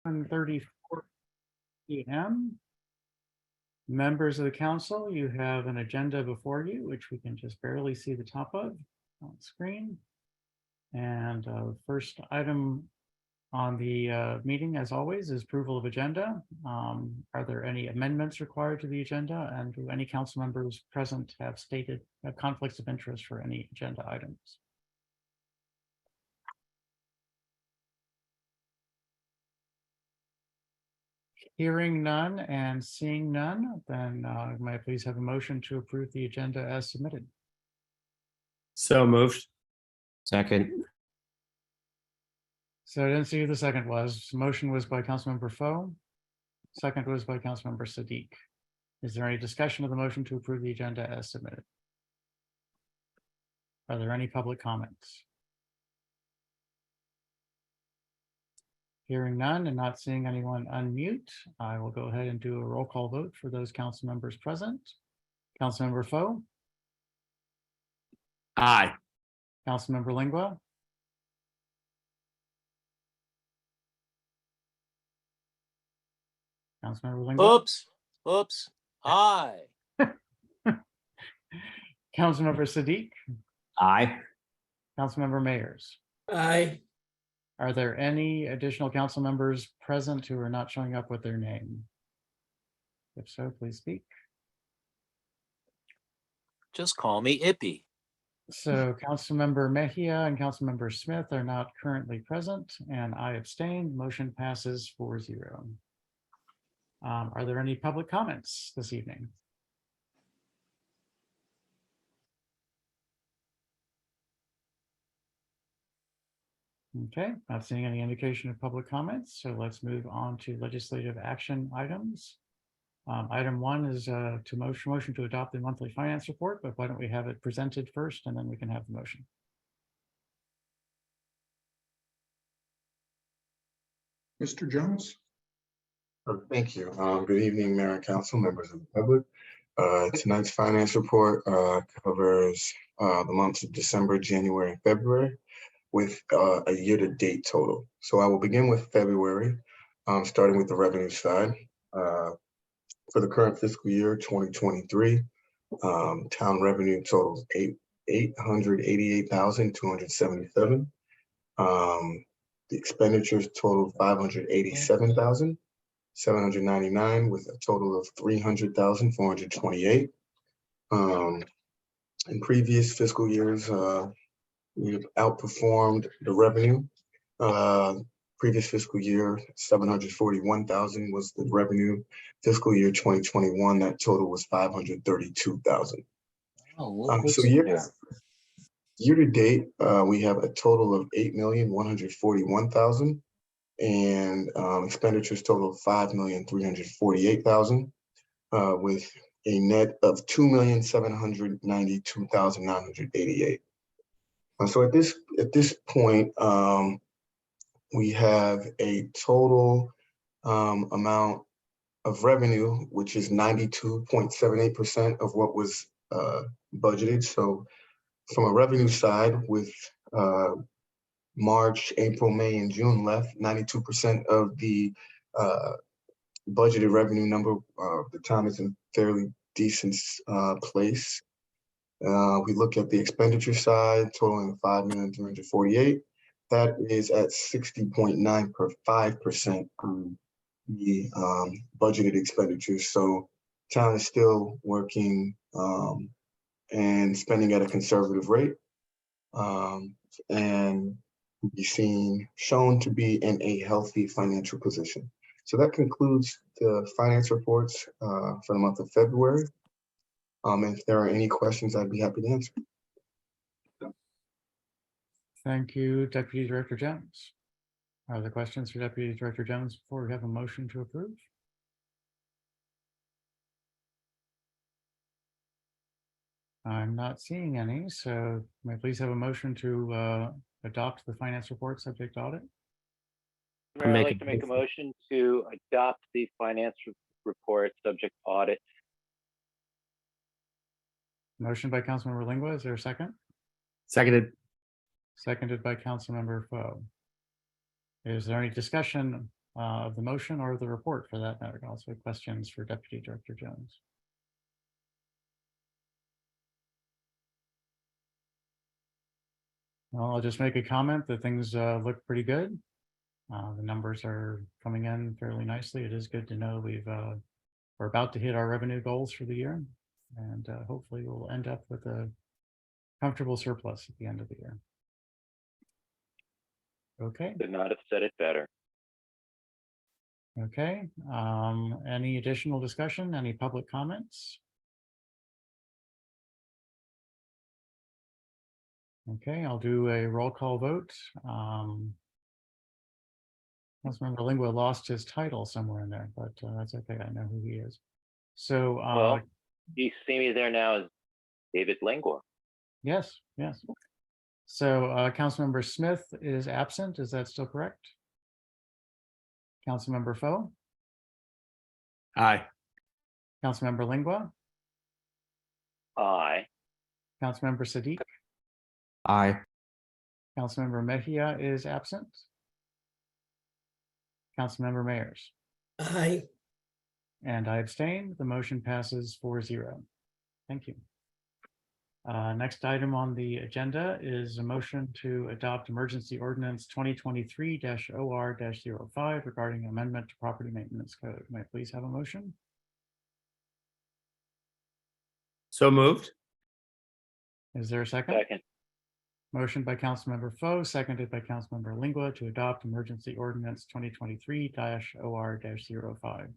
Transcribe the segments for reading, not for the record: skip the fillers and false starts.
7:34 p.m. Members of the council, you have an agenda before you, which we can just barely see the top of on screen. And first item on the meeting, as always, is approval of agenda. Are there any amendments required to the agenda? And do any council members present have stated conflicts of interest for any agenda items? Hearing none and seeing none, then may I please have a motion to approve the agenda as submitted? So moved. Second. So I didn't see who the second was. Motion was by Councilmember Foe. Second was by Councilmember Sadiq. Is there any discussion of the motion to approve the agenda as submitted? Are there any public comments? Hearing none and not seeing anyone unmute, I will go ahead and do a roll call vote for those council members present. Councilmember Foe, Aye. Councilmember Lingua, Councilmember Lingua, Oops. Aye. Councilmember Sadiq, Aye. Councilmember Mayers. Aye. Are there any additional council members present who are not showing up with their name? If so, please speak. Just call me Ippy. So Councilmember Mejia and Councilmember Smith are not currently present, and I abstain. Motion passes 4-0. Are there any public comments this evening? Okay, not seeing any indication of public comments, so let's move on to legislative action items. Item 1 is to motion to adopt the monthly finance report, but why don't we have it presented first and then we can have the motion. Mr. Jones. Thank you. Good evening, Mayor and Council, members of the public. Tonight's finance report covers the months of December, January, and February with a year-to-date total. So I will begin with February, starting with the revenue side. For the current fiscal year 2023, town revenue totals $888,277. The expenditures total $587,799 with a total of $300,428. In previous fiscal years, we've outperformed the revenue. Previous fiscal year, $741,000 was the revenue. Fiscal year 2021, that total was $532,000. So year to date, we have a total of $8,141,000, and expenditures total of $5,348,000, with a net of $2,792,988. So at this point, we have a total amount of revenue, which is 92.78% of what was budgeted. So from a revenue side, with March, April, May, and June left, 92% of the budgeted revenue number, the town is in fairly decent place. We look at the expenditure side, totaling $5,348,000. That is at 60.95% of the budgeted expenditures. So town is still working and spending at a conservative rate, and be shown to be in a healthy financial position. So that concludes the finance reports for the month of February. If there are any questions, I'd be happy to answer. Thank you, Deputy Director Jones. Are there questions for Deputy Director Jones before we have a motion to approve? I'm not seeing any, so may I please have a motion to adopt the finance report subject to audit? Mayor, I'd like to make a motion to adopt the finance report subject to audit. Motion by Councilmember Lingua. Is there a second? Seconded. Seconded by Councilmember Foe. Is there any discussion of the motion or the report for that matter? Also questions for Deputy Director Jones. Well, I'll just make a comment that things look pretty good. The numbers are coming in fairly nicely. It is good to know we're about to hit our revenue goals for the year, and hopefully we'll end up with a comfortable surplus at the end of the year. Okay. Could not have said it better. Okay. Any additional discussion? Any public comments? Okay, I'll do a roll call vote. Councilmember Lingua lost his title somewhere in there, but that's okay. I know who he is. So, Well, you see me there now as David Lingua. yes, yes. So, Councilmember Smith is absent. Is that still correct? Councilmember Foe, Aye. Councilmember Lingua, Aye. Councilmember Siddiq, Aye. Councilmember Mejia is absent. Councilmember Mayers. Aye. And I abstain. The motion passes 4-0. Thank you. Next item on the agenda is a motion to adopt emergency ordinance 2023-OR-05 regarding amendment to property maintenance code. May I please have a motion? So moved. Is there a second? Second. Motion by Councilmember Foe, seconded by Councilmember Lingua to adopt emergency ordinance 2023-OR-05.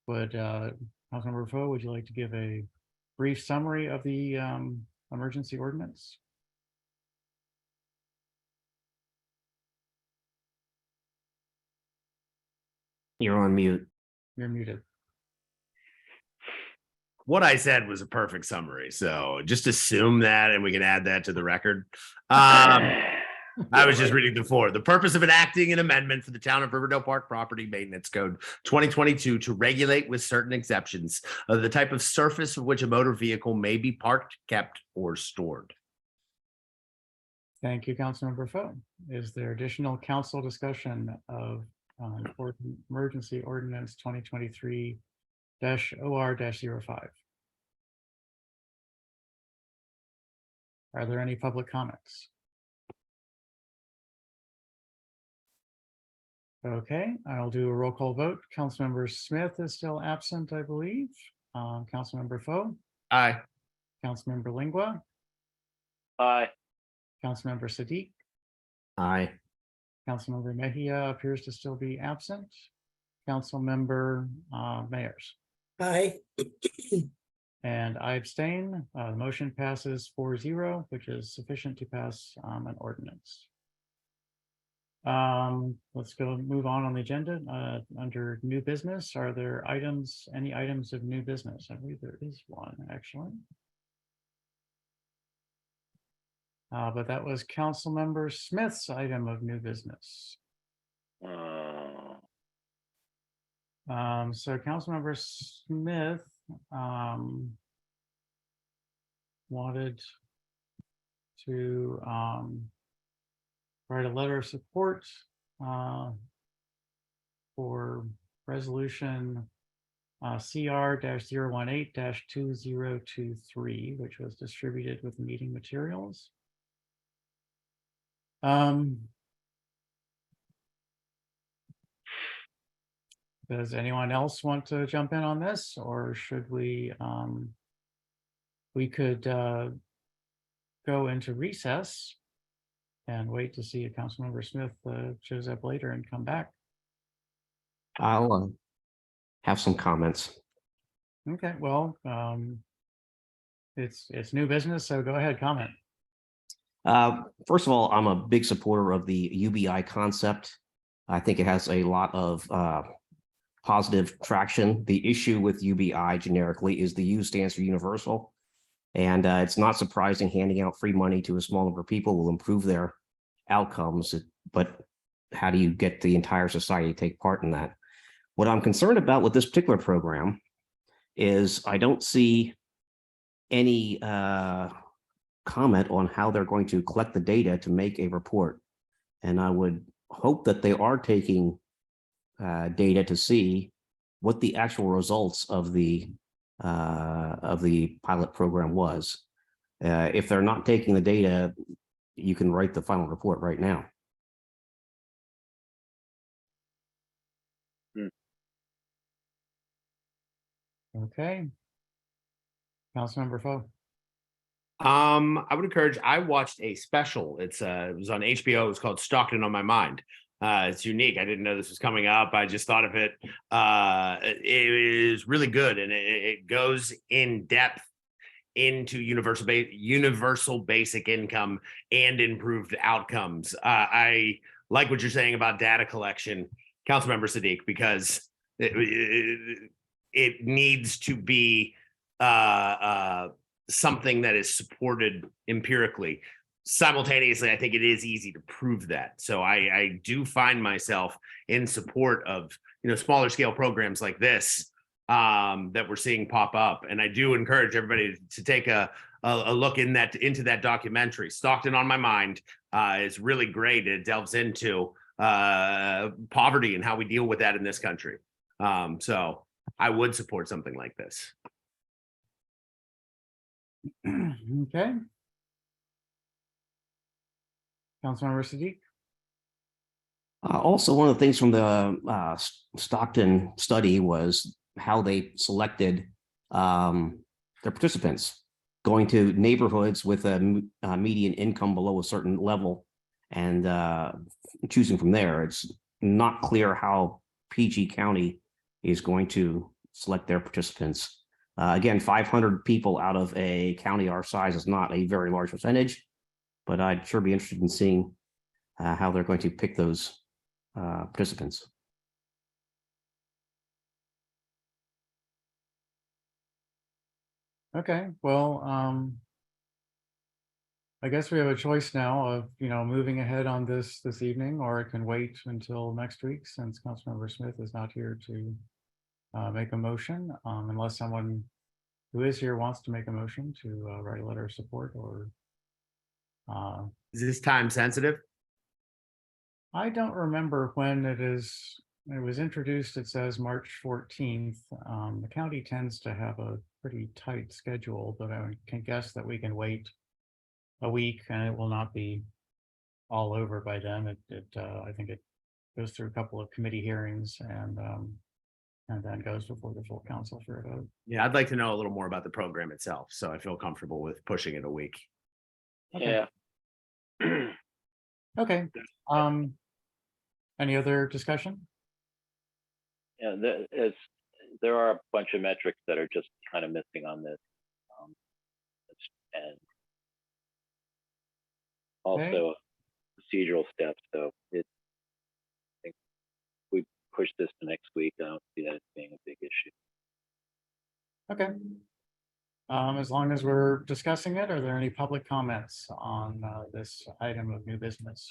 Would Councilmember Foe, would you like to give a brief summary of the emergency ordinance? You're on mute. You're muted. What I said was a perfect summary. So just assume that, and we can add that to the record. I was just reading before. The purpose of enacting an amendment for the Town of Riverdale Park Property Maintenance Code 2022 to regulate, with certain exceptions, the type of surface of which a motor vehicle may be parked, kept, or stored. Thank you, Councilmember Foe. Is there additional council discussion of emergency ordinance 2023-OR-05? Are there any public comments? Okay, I'll do a roll call vote. Councilmember Smith is still absent, I believe. Councilmember Foe, Aye. Councilmember Lingua, Aye. Councilmember Siddiq, Aye. Councilmember Mejia appears to still be absent. Councilmember Mayers. Aye. And I abstain. The motion passes 4-0, which is sufficient to pass an ordinance. Let's move on the agenda. Under new business, are there any items of new business? I believe there is one, actually. But that was Councilmember Smith's item of new business. So Councilmember Smith wanted to write a letter of support for resolution CR-018-2023, which was distributed with meeting materials. Does anyone else want to jump in on this, or should we could go into recess and wait to see if Councilmember Smith shows up later and come back? I'll have some comments. Okay, well, it's new business, so go ahead, comment. First of all, I'm a big supporter of the UBI concept. I think it has a lot of positive traction. The issue with UBI generically is the U stands for universal. And it's not surprising handing out free money to a small number of people will improve their outcomes. But how do you get the entire society to take part in that? What I'm concerned about with this particular program is I don't see any comment on how they're going to collect the data to make a report. And I would hope that they are taking data to see what the actual results of the pilot program was. If they're not taking the data, you can write the final report right now. Okay. Councilmember Foe. I would encourage. I watched a special. It was on HBO. It was called Stockton on My Mind. It's unique. I didn't know this was coming up. I just thought of it. It is really good, and it goes in depth into universal basic income and improved outcomes. I like what you're saying about data collection, Councilmember Sadiq, because it needs to be something that is supported empirically. Simultaneously, I think it is easy to prove that. So I do find myself in support of smaller scale programs like this that we're seeing pop up, and I do encourage everybody to take a look into that documentary. Stockton on My Mind is really great. It delves into poverty and how we deal with that in this country. So I would support something like this. Okay. Councilmember Sadiq. Also, one of the things from the Stockton study was how they selected their participants, going to neighborhoods with a median income below a certain level and choosing from there. It's not clear how PG County is going to select their participants. Again, 500 people out of a county our size is not a very large percentage, but I'd sure be interested in seeing how they're going to pick those participants. Okay, well, I guess we have a choice now of, moving ahead on this evening, or it can wait until next week since Councilmember Smith is not here to make a motion, unless someone who is here wants to make a motion to write a letter of support or. Is this time sensitive? I don't remember when it was introduced. It says March 14th. The county tends to have a pretty tight schedule, but I can guess that we can wait a week and it will not be all over by then. I think it goes through a couple of committee hearings and then goes before the full council for a vote. Yeah, I'd like to know a little more about the program itself, so I feel comfortable with pushing it a week. Okay. Yeah. Okay. Any other discussion? Yeah, there are a bunch of metrics that are just kind of missing on this, and also procedural steps. So I think we push this to next week. I don't see that as being a big issue. Okay. As long as we're discussing it, are there any public comments on this item of new business?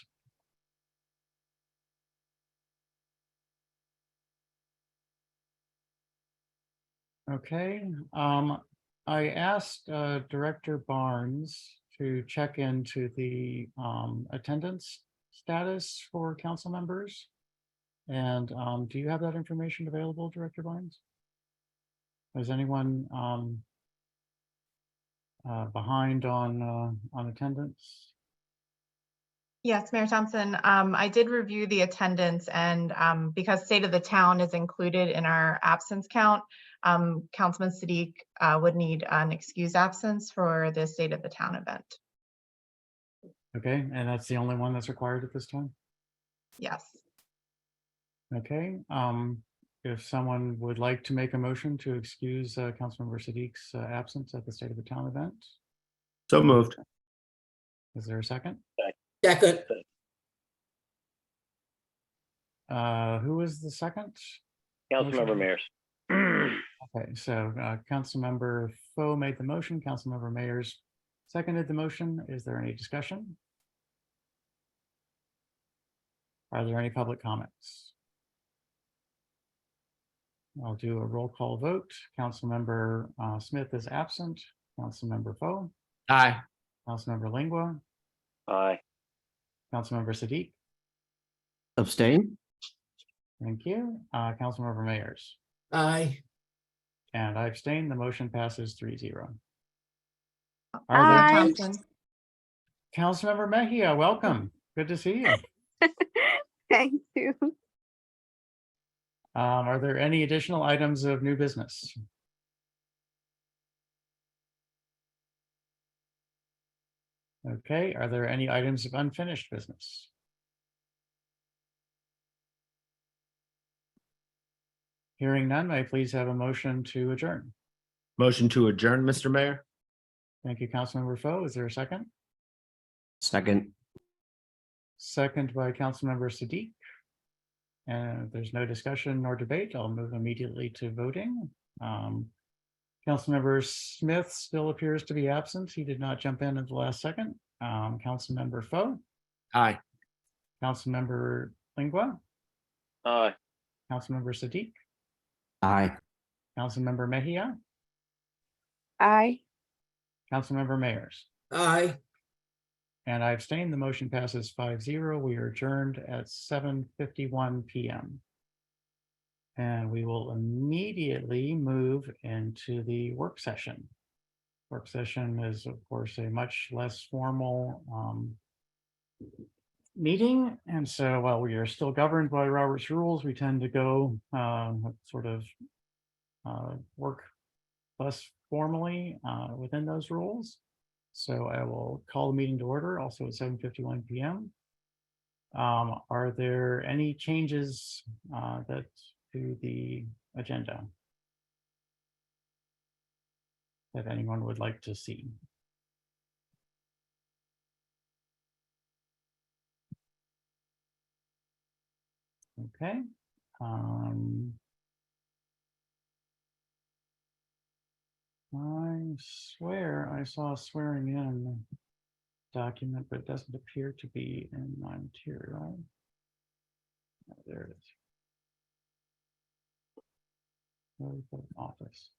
Okay, I asked Director Barnes to check into the attendance status for council members. And do you have that information available, Director Barnes? Is anyone behind on attendance? Yes, Mayor Thompson, I did review the attendance, and because State of the Town is included in our absence count, Councilman Sadiq would need an excused absence for the State of the Town event. Okay, and that's the only one that's required at this time? Yes. Okay, if someone would like to make a motion to excuse Councilmember Sadiq's absence at the State of the Town event. So moved. Is there a second? Second. Who was the second? Councilmember Mayers. Okay, so Councilmember Foe made the motion, Councilmember Mayers seconded the motion. Is there any discussion? Are there any public comments? I'll do a roll call vote. Councilmember Smith is absent. Councilmember Foe. Aye. Councilmember Lingua. Aye. Councilmember Sadiq. Abstain? Thank you. Councilmember Mayers. Aye. And I abstain. The motion passes 3-0. Are Mayor there, Aye. Thompson. Councilmember Mejia, welcome. Good to see you. Thank you. Are there any additional items of new business? Okay, are there any items of unfinished business? Hearing none, may I please have a motion to adjourn? Motion to adjourn, Mr. Mayor. Thank you, Councilmember Foe. Is there a second? Second. Second by Councilmember Siddiq. And if there's no discussion nor debate, I'll move immediately to voting. Councilmember Smith still appears to be absent. He did not jump in at the last second. Councilmember Foe, Aye. Councilmember Lingua, Aye. Councilmember Siddiq, Aye. Councilmember Mejia, Aye. Councilmember Mayers. Aye. And I abstain. The motion passes 5-0. We are adjourned at 7:51 p.m. And we will immediately move into the work session. Work session is, of course, a much less formal meeting. And so while we are still governed by Robert's rules, we tend to go sort of work less formally within those rules. So I will call the meeting to order also at 7:51 p.m. Are there any changes to the agenda that anyone would like to see? Okay. I swear I saw a swearing in document, but it doesn't appear to be in my material. Oh, there it is. Office.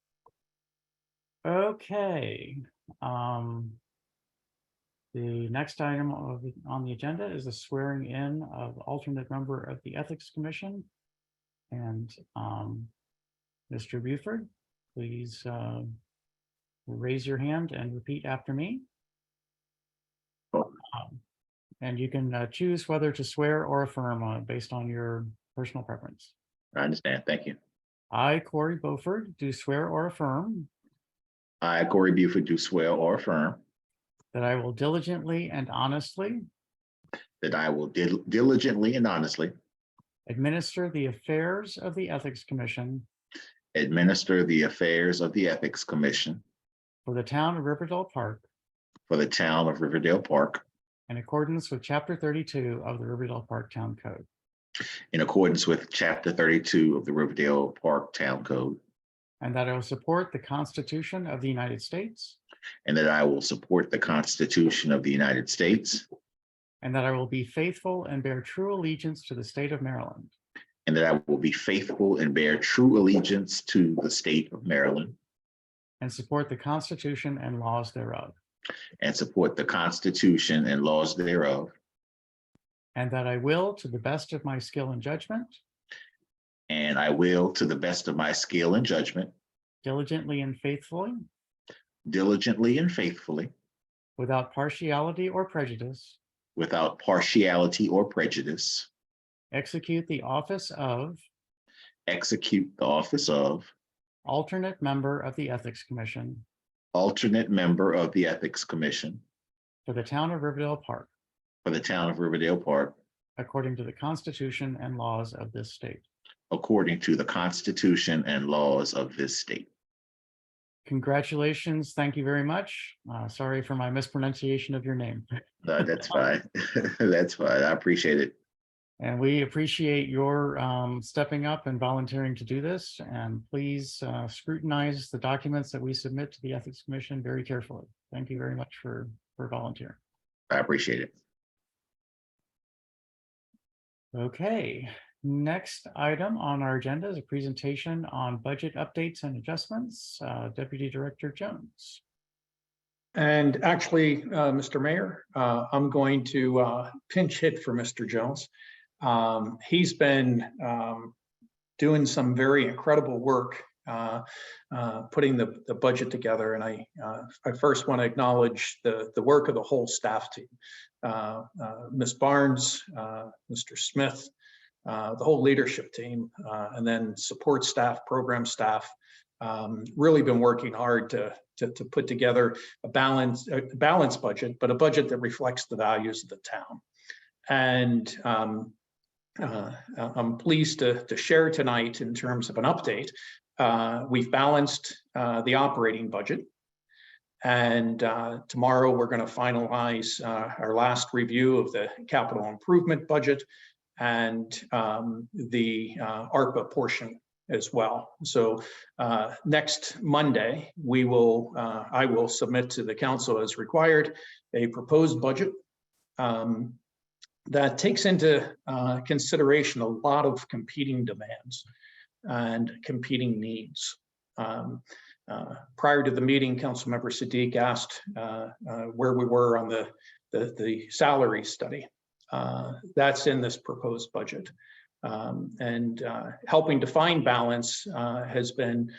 Okay. The next item on the agenda is the swearing in of alternate member of the Ethics Commission. And Mr. Buford, please raise your hand and repeat after me. And you can choose whether to swear or affirm based on your personal preference. I understand. Thank you. I, Corey Beauford, do swear or affirm I, Corey Buford, do swear or affirm that I will diligently and honestly that I will diligently and honestly administer the affairs of the Ethics Commission administer the affairs of the Ethics Commission for the town of Riverdale Park for the town of Riverdale Park in accordance with Chapter 32 of the Riverdale Park Town Code, in accordance with Chapter 32 of the Riverdale Park Town Code, and that I will support the Constitution of the United States, and that I will support the Constitution of the United States, and that I will be faithful and bear true allegiance to the state of Maryland, and that I will be faithful and bear true allegiance to the state of Maryland, and support the Constitution and laws thereof, and support the Constitution and laws thereof, and that I will, to the best of my skill and judgment, and I will, to the best of my skill and judgment, diligently and faithfully, without partiality or prejudice, without partiality or prejudice, execute the office of alternate member of the Ethics Commission alternate member of the Ethics Commission for the town of Riverdale Park, for the town of Riverdale Park, according to the Constitution and laws of this state. according to the Constitution and laws of this state. Congratulations. Thank you very much. Sorry for my mispronunciation of your name. That's fine. That's fine. I appreciate it. And we appreciate your stepping up and volunteering to do this. And please scrutinize the documents that we submit to the Ethics Commission very carefully. Thank you very much for volunteering. I appreciate it. Okay, next item on our agenda is a presentation on budget updates and adjustments. Deputy Director Jones. And actually, Mr. Mayor, I'm going to pinch hit for Mr. Jones. He's been doing some very incredible work putting the budget together. And I first want to acknowledge the work of the whole staff team. Ms. Barnes, Mr. Smith, the whole leadership team, and then support staff, program staff, really been working hard to put together a balanced budget, but a budget that reflects the values of the town. And I'm pleased to share tonight in terms of an update. We've balanced the operating budget. And tomorrow we're going to finalize our last review of the capital improvement budget and the ARPA portion as well. So next Monday, I will submit to the council as required a proposed budget that takes into consideration a lot of competing demands and competing needs. Prior to the meeting, Councilmember Siddiq asked where we were on the salary study. That's in this proposed budget. And helping to find balance has been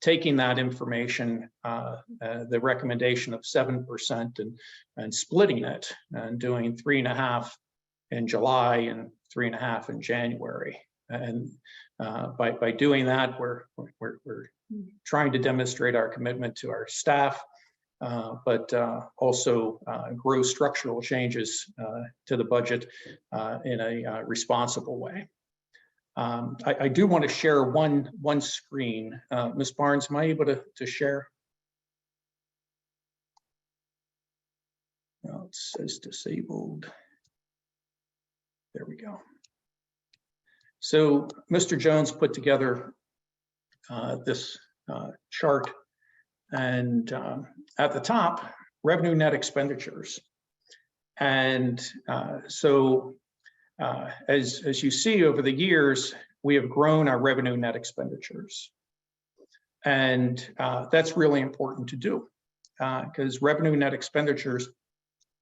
taking that information, the recommendation of 7% and splitting it and doing 3.5 in July and 3.5 in January. And by doing that, we're trying to demonstrate our commitment to our staff, but also grow structural changes to the budget in a responsible way. I do want to share one screen. Ms. Barnes, am I able to share? No, it says disabled. There we go. So Mr. Jones put together this chart, and at the top, revenue net expenditures. And so as you see over the years, we have grown our revenue net expenditures. And that's really important to do because revenue net expenditures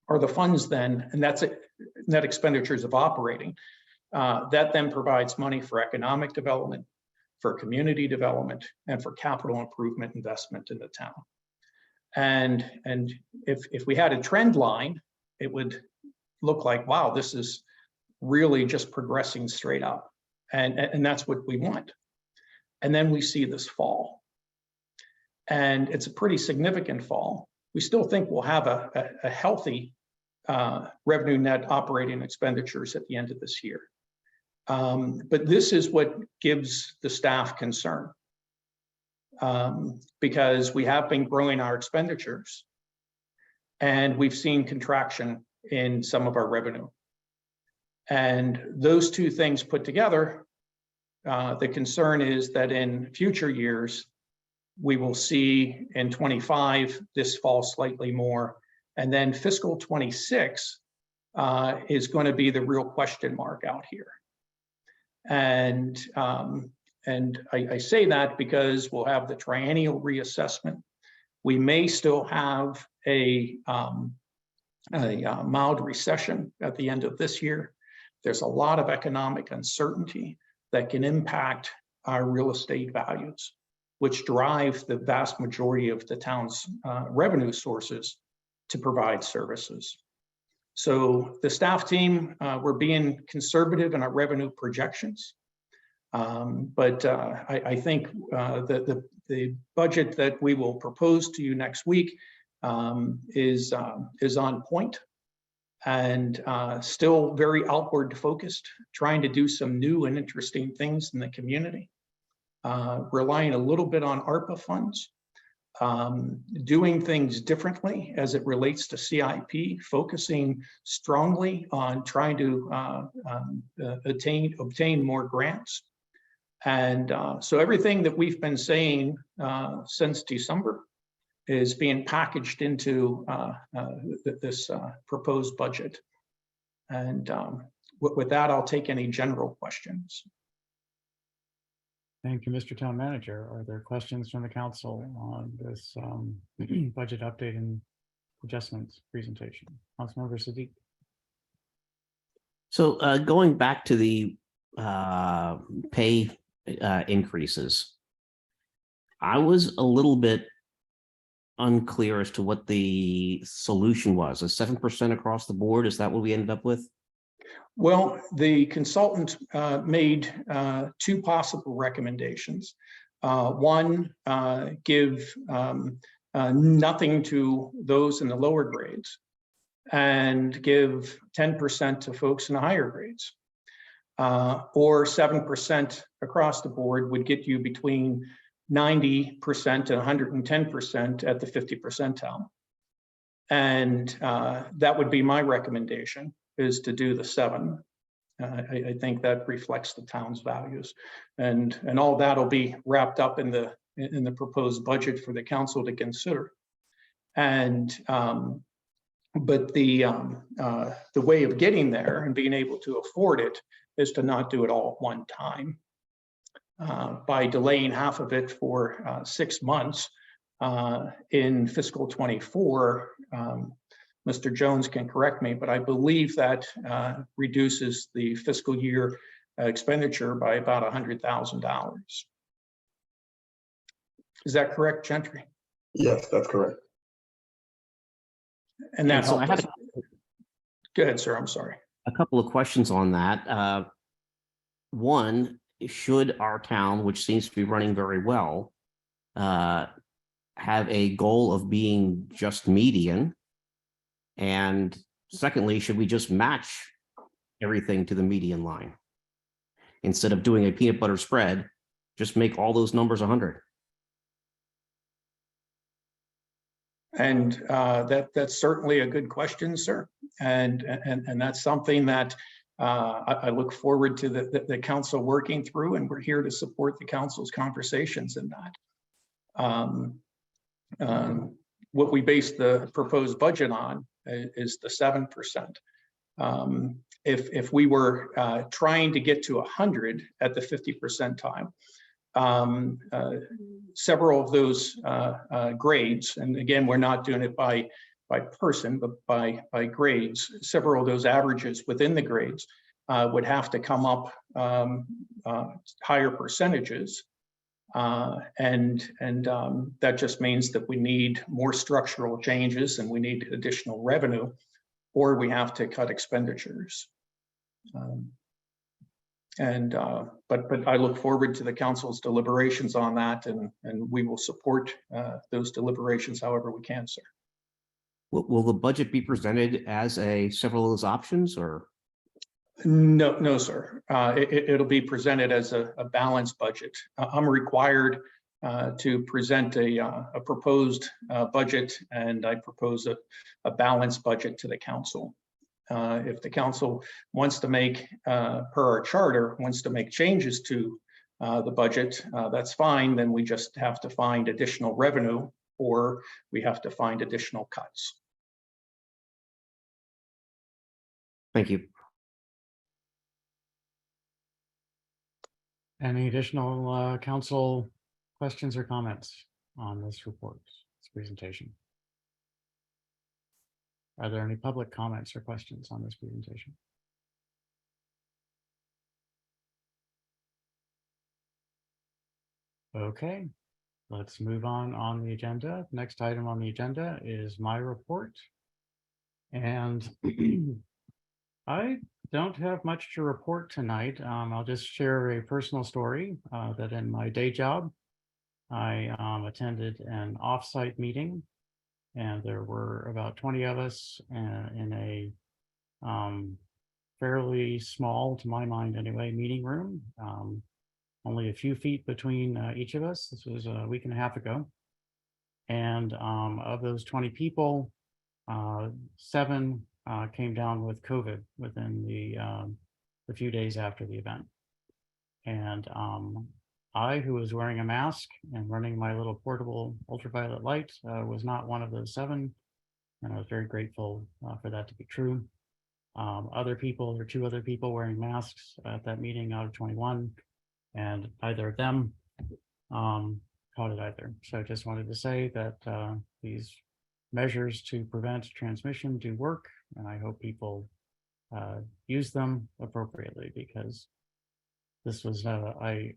are the funds then, and that's net expenditures of operating. That then provides money for economic development, for community development, and for capital improvement investment in the town. And if we had a trend line, it would look like, wow, this is really just progressing straight up. And that's what we want. And then we see this fall. And it's a pretty significant fall. We still think we'll have a healthy revenue net operating expenditures at the end of this year. But this is what gives the staff concern because we have been growing our expenditures and we've seen contraction in some of our revenue. And those two things put together, the concern is that in future years, we will see in 25, this fall slightly more, and then fiscal 26 is going to be the real question mark out here. And I say that because we'll have the triennial reassessment. We may still have a mild recession at the end of this year. There's a lot of economic uncertainty that can impact our real estate values, which drive the vast majority of the town's revenue sources to provide services. So the staff team, we're being conservative in our revenue projections. But I think that the budget that we will propose to you next week is on point and still very outward focused, trying to do some new and interesting things in the community, relying a little bit on ARPA funds, doing things differently as it relates to CIP, focusing strongly on trying to obtain more grants. And so everything that we've been saying since December is being packaged into this proposed budget. And with that, I'll take any general questions. Thank you, Mr. Town Manager. Are there questions from the council on this budget update and adjustments presentation? Councilmember Siddiq. So going back to the pay increases, I was a little bit unclear as to what the solution was. A 7% across the board, is that what we ended up with? Well, the consultant made two possible recommendations. One, give nothing to those in the lower grades and give 10% to folks in the higher grades. Or 7% across the board would get you between 90% and 110% at the 50 percentile. And that would be my recommendation, is to do the 7. I think that reflects the town's values, and all that'll be wrapped up in the proposed budget for the council to consider. And but the way of getting there and being able to afford it is to not do it all at one time. By delaying half of it for 6 months in fiscal 24, Mr. Jones can correct me, but I believe that reduces the fiscal year expenditure by about $100,000. Is that correct, Gentry? Yes, that's correct. And that So I helped had us. Go ahead, sir. I'm sorry. a couple of questions on that. One, should our town, which seems to be running very well, have a goal of being just median? And secondly, should we just match everything to the median line? Instead of doing a peanut butter spread, just make all those numbers 100. And that's certainly a good question, sir. And that's something that I look forward to the council working through, and we're here to support the council's conversations in that. What we base the proposed budget on is the 7%. If we were trying to get to 100 at the 50 percentile, several of those grades, and again, we're not doing it by person, but by grades, several of those averages within the grades would have to come up higher percentages. And that just means that we need more structural changes and we need additional revenue, or we have to cut expenditures. But I look forward to the council's deliberations on that, and we will support those deliberations however we can, sir. Will the budget be presented as several of those options, or? No, sir. It'll be presented as a balanced budget. I'm required to present a proposed budget, and I propose a balanced budget to the council. If the council wants to make, per our charter, wants to make changes to the budget, that's fine. Then we just have to find additional revenue, or we have to find additional cuts. Thank you. Any additional council questions or comments on this report, this presentation? Are there any public comments or questions on this presentation? Okay, let's move on the agenda. Next item on the agenda is my report. And I don't have much to report tonight. I'll just share a personal story that in my day job, I attended an offsite meeting, and there were about 20 of us in a fairly small, to my mind anyway, meeting room. Only a few feet between each of us. This was a week and a half ago. And of those 20 people, 7 came down with COVID within the few days after the event. And I, who was wearing a mask and running my little portable ultraviolet light, was not one of those 7. And I was very grateful for that to be true. Other people, or 2 other people wearing masks at that meeting out of 21, and neither of them caught it either. So I just wanted to say that these measures to prevent transmission do work, and I hope people use them appropriately, because this was, I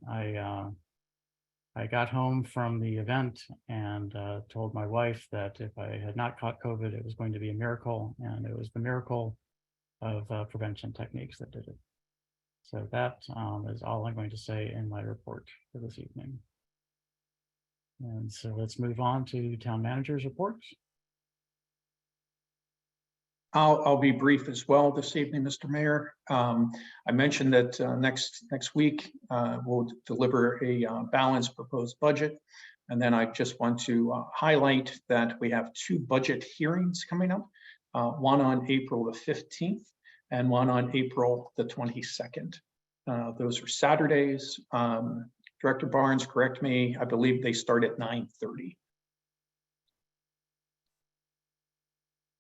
got home from the event and told my wife that if I had not caught COVID, it was going to be a miracle, and it was the miracle of prevention techniques that did it. So that is all I'm going to say in my report for this evening. And so let's move on to town manager's reports. I'll be brief as well this evening, Mr. Mayor. I mentioned that next week we'll deliver a balanced proposed budget. And then I just want to highlight that we have 2 budget hearings coming up, one on April the 15th and one on April the 22nd. Those are Saturdays. Director Barnes, correct me, I believe they start at 9:30.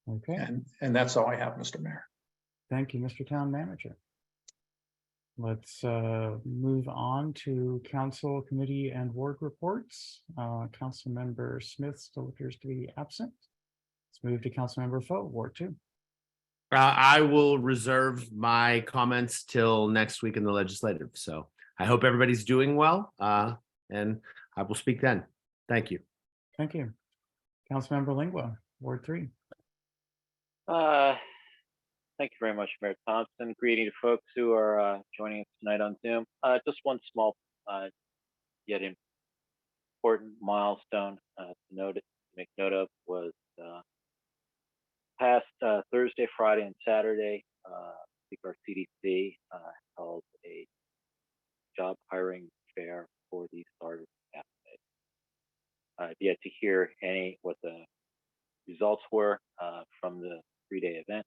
Okay, And that's all I have, Mr. Mayor. thank you, Mr. Town Manager. Let's move on to council, committee, and ward reports. Councilmember Smith still appears to be absent. Let's move to Councilmember Foe, Ward 2. I will reserve my comments till next week in the legislative. So I hope everybody's doing well, and I will speak then. Thank you. Thank you. Councilmember Lingua, Ward 3. Thank you very much, Mayor Thompson. Greeting to folks who are joining us tonight on Zoom. Just one small yet important milestone to make note of was past Thursday, Friday, and Saturday. I think our CDC held a job hiring fair for the starters. I've yet to hear what the results were from the 3-day event.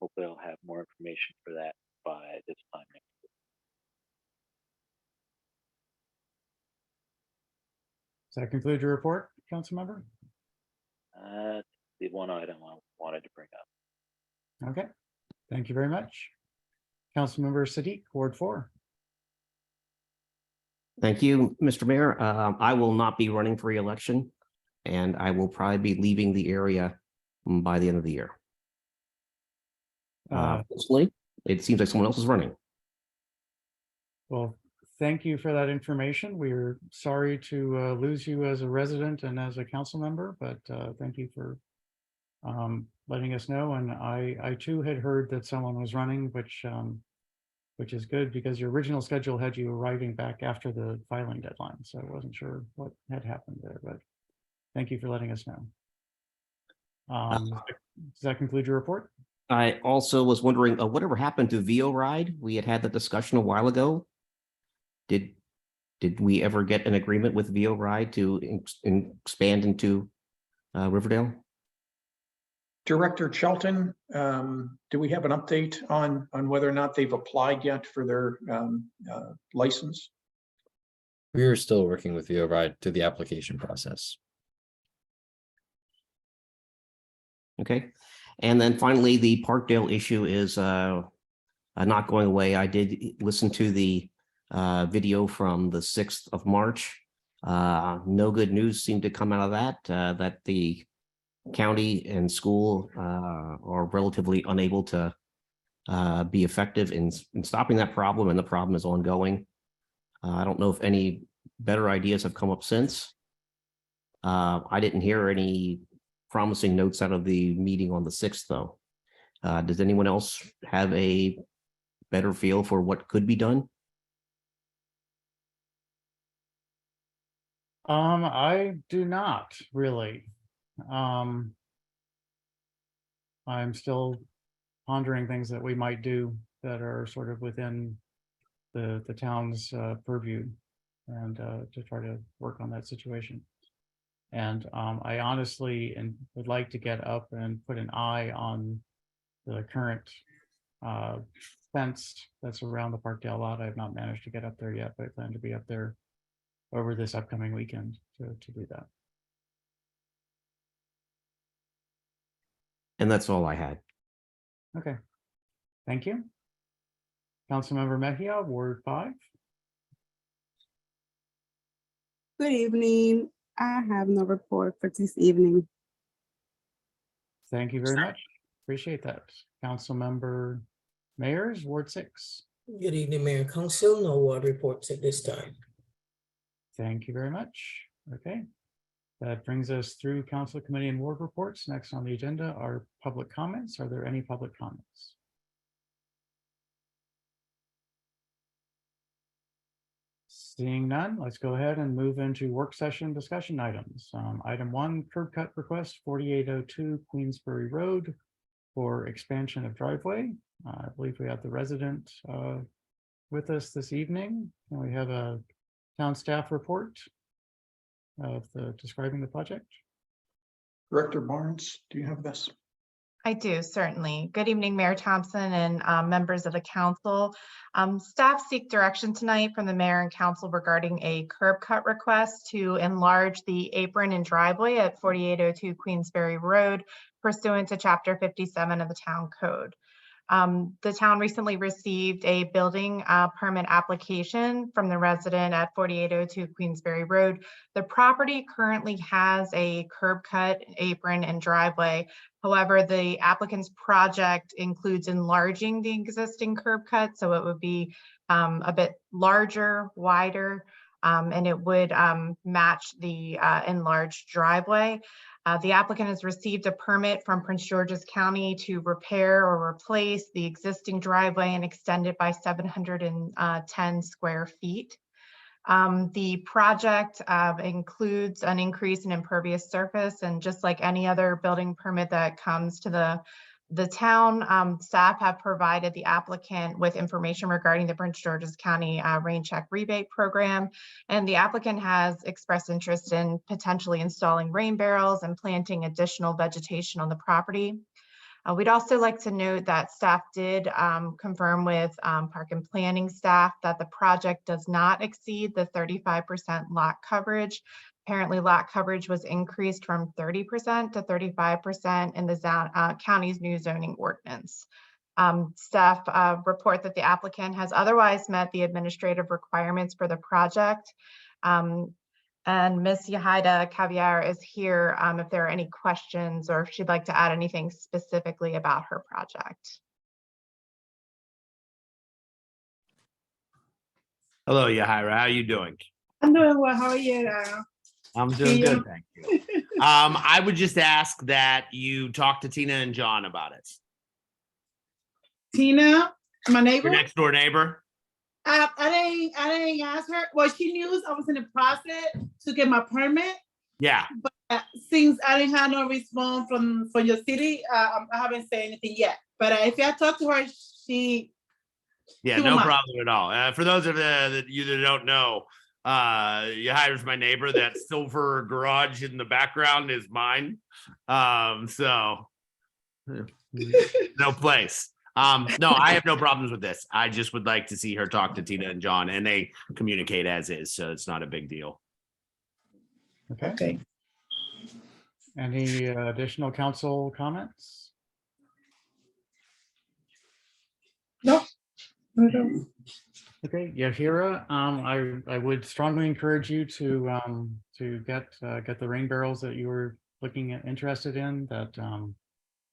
Hopefully I'll have more information for that by this time next week. Does that conclude your report, Councilmember? The one item I wanted to bring up. Okay, thank you very much. Councilmember Sadiq, Ward 4. Thank you, Mr. Mayor. I will not be running for re-election, and I will probably be leaving the area by the end of the year. Personally, it seems like someone else is running. Well, thank you for that information. We're sorry to lose you as a resident and as a council member, but thank you for letting us know. And I too had heard that someone was running, which is good, because your original schedule had you arriving back after the filing deadline. So I wasn't sure what had happened there, but thank you for letting us know. Does that conclude your report? I also was wondering, whatever happened to VO Ride? We had that discussion a while ago. Did we ever get an agreement with VO Ride to expand into Riverdale? Director Shelton, do we have an update on whether or not they've applied yet for their license? We are still working with VO Ride through the application process. Okay. And then finally, the Parkdale issue is not going away. I did listen to the video from the 6th of March. No good news seemed to come out of that, that the county and school are relatively unable to be effective in stopping that problem, and the problem is ongoing. I don't know if any better ideas have come up since. I didn't hear any promising notes out of the meeting on the 6th, though. Does anyone else have a better feel for what could be done? I do not really. I'm still pondering things that we might do that are sort of within the town's purview, and to try to work on that situation. And I honestly would like to get up and put an eye on the current fence that's around the Parkdale lot. I have not managed to get up there yet, but I plan to be up there over this upcoming weekend to do that. And that's all I had. Okay, thank you. Councilmember Mejia, Ward 5. Good evening. I have no report for this evening. Thank you very much. Appreciate that. Councilmember Mayers, Ward 6. Good evening, Mayor and Council. No ward reports at this time. Thank you very much. Okay. That brings us through council committee and ward reports. Next on the agenda are public comments. Are there any public comments? Seeing none, let's go ahead and move into work session discussion items. Item 1, curb cut request 4802 Queensbury Road for expansion of driveway. I believe we have the resident with us this evening. And we have a town staff report of describing the project. Director Barnes, do you have this? I do, certainly. Good evening, Mayor Thompson and members of the council. Staff seek direction tonight from the mayor and council regarding a curb cut request to enlarge the apron and driveway at 4802 Queensbury Road pursuant to Chapter 57 of the Town Code. The town recently received a building permit application from the resident at 4802 Queensbury Road. The property currently has a curb cut, apron, and driveway. However, the applicant's project includes enlarging the existing curb cut, so it would be a bit larger, wider, and it would match the enlarged driveway. The applicant has received a permit from Prince George's County to repair or replace the existing driveway and extend it by 710 square feet. The project includes an increase in impervious surface, and just like any other building permit that comes to the town, staff have provided the applicant with information regarding the Prince George's County rain check rebate program. And the applicant has expressed interest in potentially installing rain barrels and planting additional vegetation on the property. We'd also like to note that staff did confirm with park and planning staff that the project does not exceed the 35% lot coverage. Apparently, lot coverage was increased from 30% to 35% in the county's new zoning ordinance. Staff report that the applicant has otherwise met the administrative requirements for the project. And Ms. Yahida Caviar is here if there are any questions or if she'd like to add anything specifically about her project. Hello, Yahira. How are you doing? I'm doing well. How are you? I'm doing good, thank you. I would just ask that you talk to Tina and John about it. Tina, my neighbor. Your next door neighbor. I didn't ask her. Well, she knew I was in the process to get my permit. Yeah. But since I didn't have no response from your city, I haven't said anything yet. But if I talk to her, Yeah, no problem at all. For those of you that don't know, Yahira's my neighbor. That silver garage in the background is mine. So no place. No, I have no problems with this. I just would like to see her talk to Tina and John, and they communicate as is, so it's not a big deal. Okay. Any additional council comments? No. Okay, Yahira, I would strongly encourage you to get the rain barrels that you were interested in. That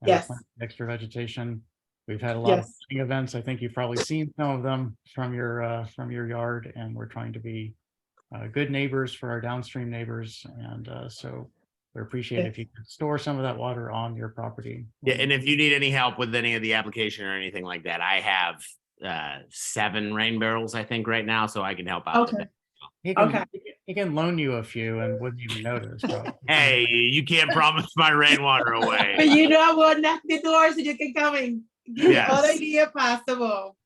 yes, extra vegetation. We've had a lot of events. I think you've probably seen some of them from your yard, and we're trying to be good neighbors for our downstream neighbors, and so we appreciate if you could store some of that water on your property. Yeah, and if you need any help with any of the application or anything like that, I have 7 rain barrels, I think, right now, so I can help out. Okay. He can loan you a few and wouldn't even notice. Hey, you can't promise my rainwater away. But I will knock the door so you can come in. Give me all the idea possible,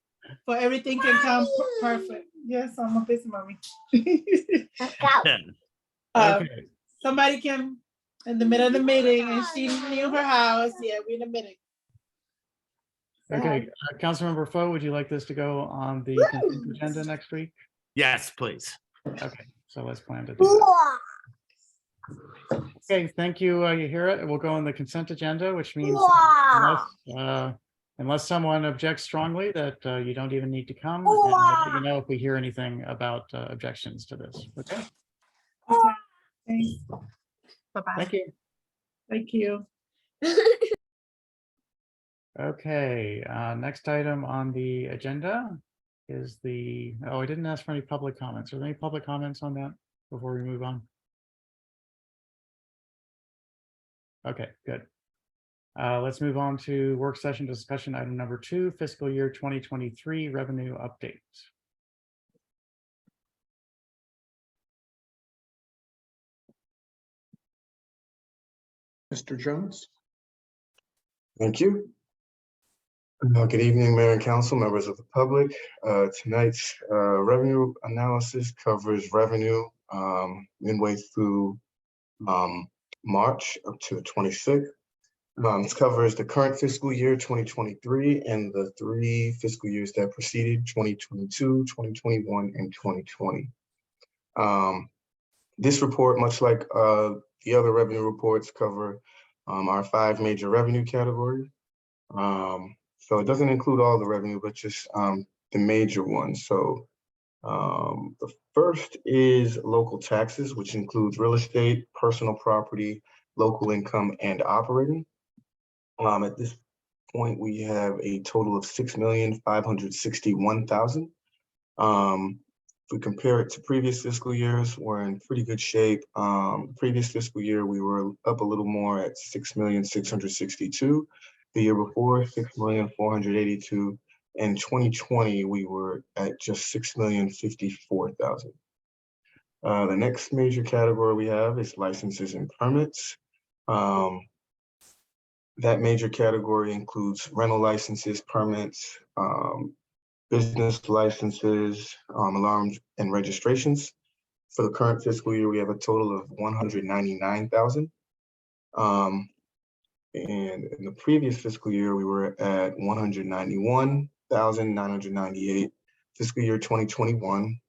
for everything can come perfect. Yes, I'm a busy mommy. Somebody came in the middle of the meeting and she knew her house. Yeah, we're in the meeting. Okay, Councilmember Foe, would you like this to go on the consent agenda next week? Yes, please. Okay, so let's plan to do that. Okay, thank you, Yahira. It will go on the consent agenda, which means unless someone objects strongly that you don't even need to come, and we'll let you know if we hear anything about objections to this. Okay. Thanks. Bye-bye. Thank you. Thank you. Okay, next item on the agenda is I didn't ask for any public comments. Are there any public comments on that before we move on? Okay, good. Let's move on to work session discussion item number 2, fiscal year 2023 revenue update. Mr. Jones? Thank you. Good evening, Mayor and Council, members of the public. Tonight's revenue analysis covers revenue midway through March up to the 26th. This covers the current fiscal year 2023 and the 3 fiscal years that preceded 2022, 2021, and 2020. This report, much like the other revenue reports, cover our 5 major revenue categories. So it doesn't include all the revenue, but just the major ones. So the first is local taxes, which includes real estate, personal property, local income, and operating. At this point, we have a total of $6,561,000. If we compare it to previous fiscal years, we're in pretty good shape. Previous fiscal year, we were up a little more at $6,662,000. The year before, $6,482,000. In 2020, we were at just $6,054,000. The next major category we have is licenses and permits. That major category includes rental licenses, permits, business licenses, alarms, and registrations. For the current fiscal year, we have a total of $199,000. And in the previous fiscal year, we were at $191,998. Fiscal year 2021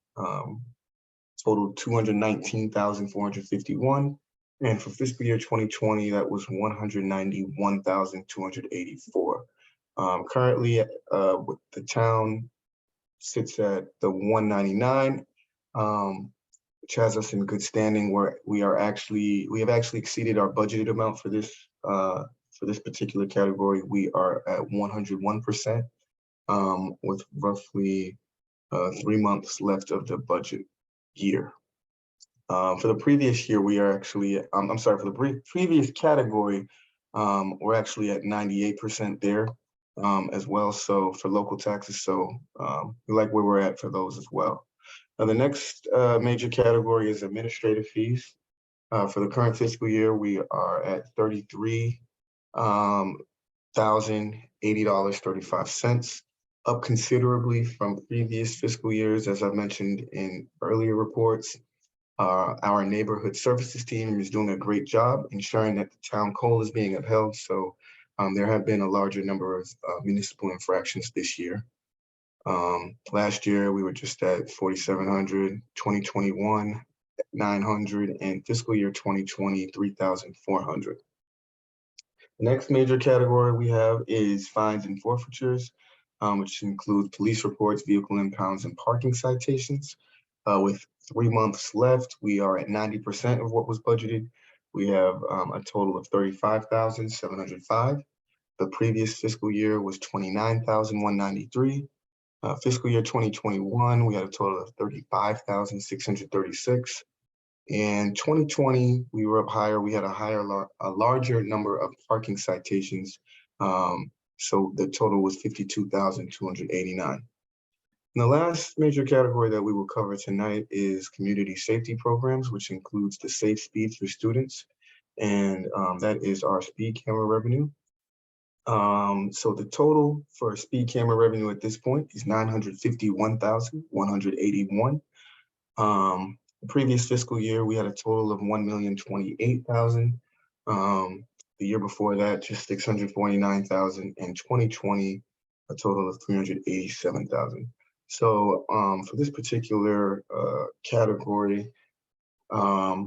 totaled $219,451. And for fiscal year 2020, that was $191,284. Currently, with the town sits at the 199, which has us in good standing. Where we have actually exceeded our budgeted amount for this particular category. We are at 101%, with roughly 3 months left of the budget year. For the previous year, we are actually, I'm sorry, for the previous category, we're actually at 98% there as well. So for local taxes, so we like where we're at for those as well. Now, the next major category is administrative fees. For the current fiscal year, we are at $33,080.35, up considerably from previous fiscal years. As I've mentioned in earlier reports, our neighborhood services team is doing a great job ensuring that the town code is being upheld. So there have been a larger number of municipal infractions this year. Last year, we were just at 4,700, 2021, 900, and fiscal year 2020, 3,400. The next major category we have is fines and forfeitures, which include police reports, vehicle impounds, and parking citations. With 3 months left, we are at 90% of what was budgeted. We have a total of $35,705. The previous fiscal year was $29,193. Fiscal year 2021, we had a total of $35,636. In 2020, we were up higher. We had a larger number of parking citations. So the total was 52,289. And the last major category that we will cover tonight is community safety programs, which includes the Safe Speed for students. And that is our speed camera revenue. So the total for speed camera revenue at this point is $951,181. The previous fiscal year, we had a total of $1,028,000. The year before that, just $649,000. And 2020, a total of $387,000. So for this particular category,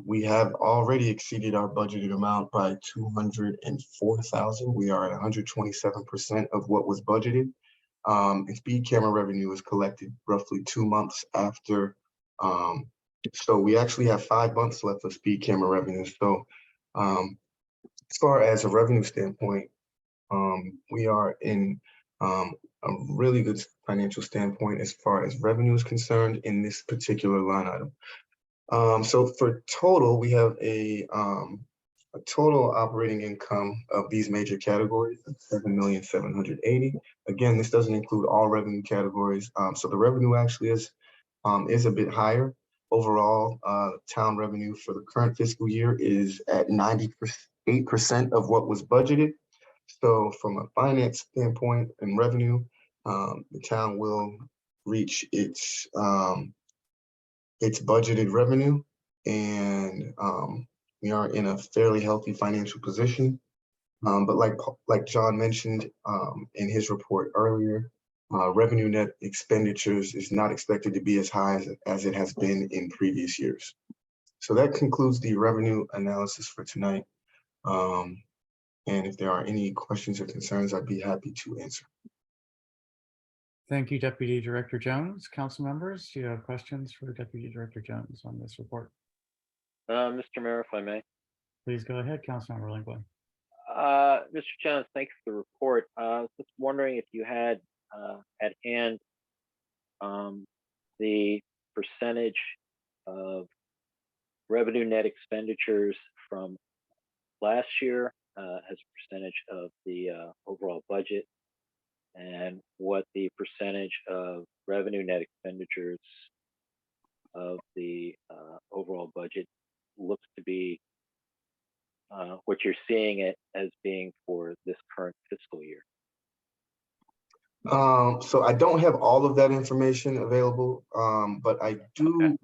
we have already exceeded our budgeted amount by $204,000. We are at 127% of what was budgeted. And speed camera revenue is collected roughly 2 months after. So we actually have 5 months left of speed camera revenue. So as far as a revenue standpoint, We are in a really good financial standpoint as far as revenue is concerned in this particular line item. So for total, we have a total operating income of these major categories of 7,780,000. Again, this doesn't include all revenue categories. So the revenue actually is a bit higher. Overall, town revenue for the current fiscal year is at 98% of what was budgeted. So from a finance standpoint and revenue, the town will reach its budgeted revenue, and we are in a fairly healthy financial position. But like John mentioned in his report earlier, revenue net expenditures is not expected to be as high as it has been in previous years. So that concludes the revenue analysis for tonight. And if there are any questions or concerns, I'd be happy to answer. Thank you, Deputy Director Jones. Council members, do you have questions for Deputy Director Jones on this report? Mr. Mayor, if I may. Please go ahead, Councilmember Lingua. Mr. Jones, thanks for the report. I was just wondering if you had at hand the percentage of revenue net expenditures from last year as a percentage of the overall budget, and what the percentage of revenue net expenditures of the overall budget looks to be, what you're seeing it as being for this current fiscal year. So I don't have all of that information available, but I do. Okay.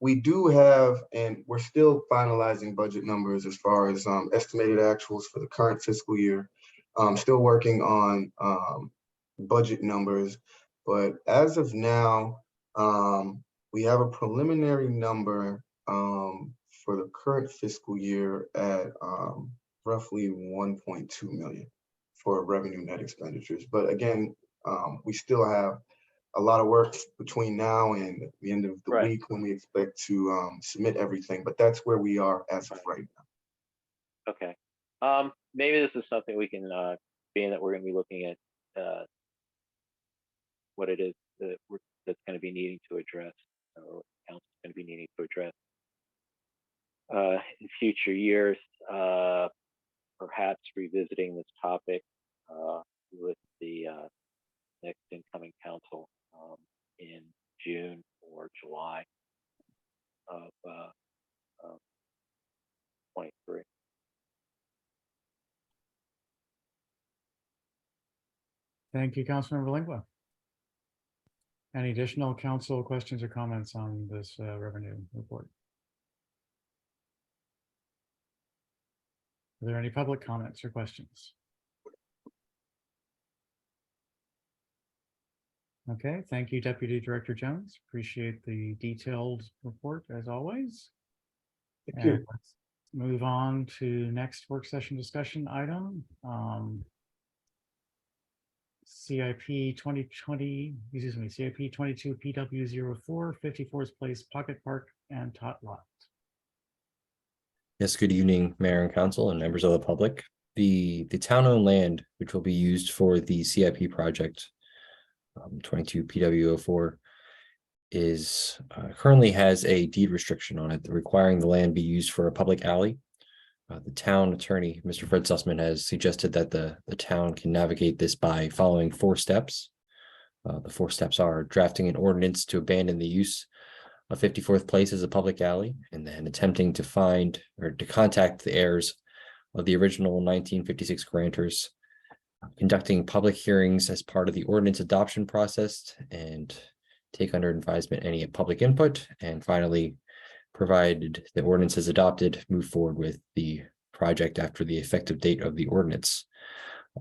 We do have, and we're still finalizing budget numbers as far as estimated actuals for the current fiscal year. Still working on budget numbers, but as of now, we have a preliminary number for the current fiscal year at roughly 1.2 million for revenue net expenditures. But again, we still have a lot of work between now and the end of the week when we expect to submit everything, but that's where we are as of right now. Okay. Maybe this is something we can, being that we're going to be looking at what it is that's going to be needing to address, or council's going to be needing to address in future years, perhaps revisiting this topic with the next incoming council in June or July of 23. Thank you, Councilmember Lingua. Any additional council questions or comments on this revenue report? Are there any public comments or questions? Okay, thank you, Deputy Director Jones. Appreciate the detailed report as always. Thank you. Let's move on to next work session discussion item. CIP 2020, excuse me, CIP 22 PW04, 54th Place Pocket Park and Tot Lot. Yes, good evening, Mayor and Council and members of the public. The town-owned land, which will be used for the CIP project, 22 PW04, is currently has a deed restriction on it, requiring the land be used for a public alley. The town attorney, Mr. Fred Sussman, has suggested that the town can navigate this by following 4 steps. The 4 steps are drafting an ordinance to abandon the use of 54th Place as a public alley, and then attempting to find or to contact the heirs of the original 1956 grantors, conducting public hearings as part of the ordinance adoption process, and take under advisement any public input, and finally, provided the ordinance is adopted, move forward with the project after the effective date of the ordinance.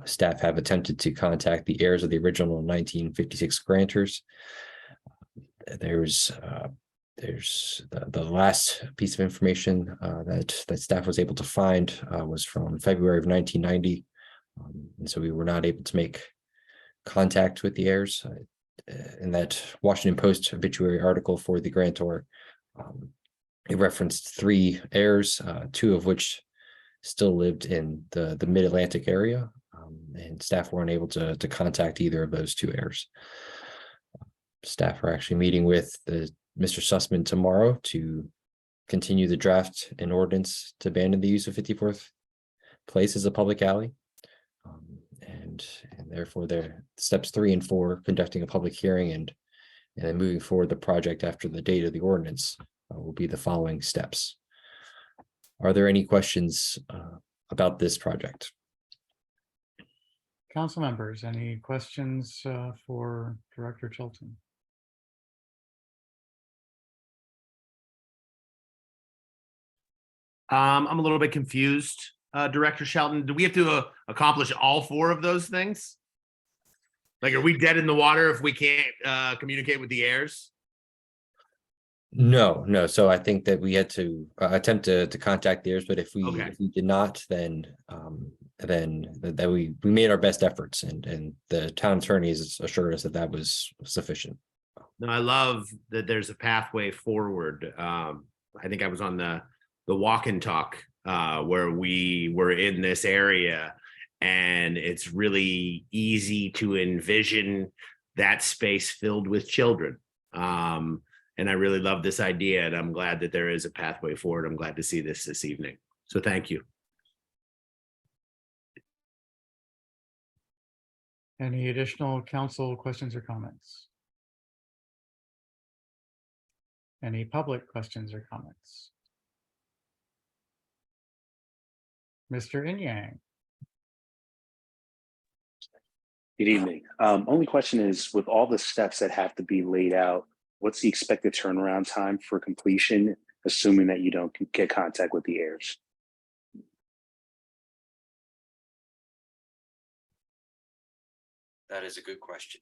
Staff have attempted to contact the heirs of the original 1956 grantors. There's the last piece of information that staff was able to find was from February of 1990. And so we were not able to make contact with the heirs. In that Washington Post obituary article for the grantor, it referenced 3 heirs, 2 of which still lived in the mid-Atlantic area. and staff weren't able to contact either of those two heirs. Staff are actually meeting with Mr. Sussman tomorrow to continue the draft and ordinance to abandon the use of 54th Place as a public alley. And therefore their steps 3 and 4, conducting a public hearing and then moving forward the project after the date of the ordinance will be the following steps. Are there any questions about this project? Council members, any questions for Director Chilton? I'm a little bit confused, Director Shelton. Do we have to accomplish all 4 of those things? Like, are we dead in the water if we can't communicate with the heirs? No. So I think that we had to attempt to contact the heirs, but if we did not, then that we made our best efforts, and the town attorney has assured us that that was sufficient. No, I love that there's a pathway forward. I think I was on the walk and talk where we were in this area, and it's really easy to envision that space filled with children. And I really love this idea, and I'm glad that there is a pathway forward. I'm glad to see this evening. So thank you. Any additional council questions or comments? Any public questions or comments? Mr. Inyang. Good evening. Only question is, with all the steps that have to be laid out, what's the expected turnaround time for completion, assuming that you don't get contact with the heirs? That is a good question.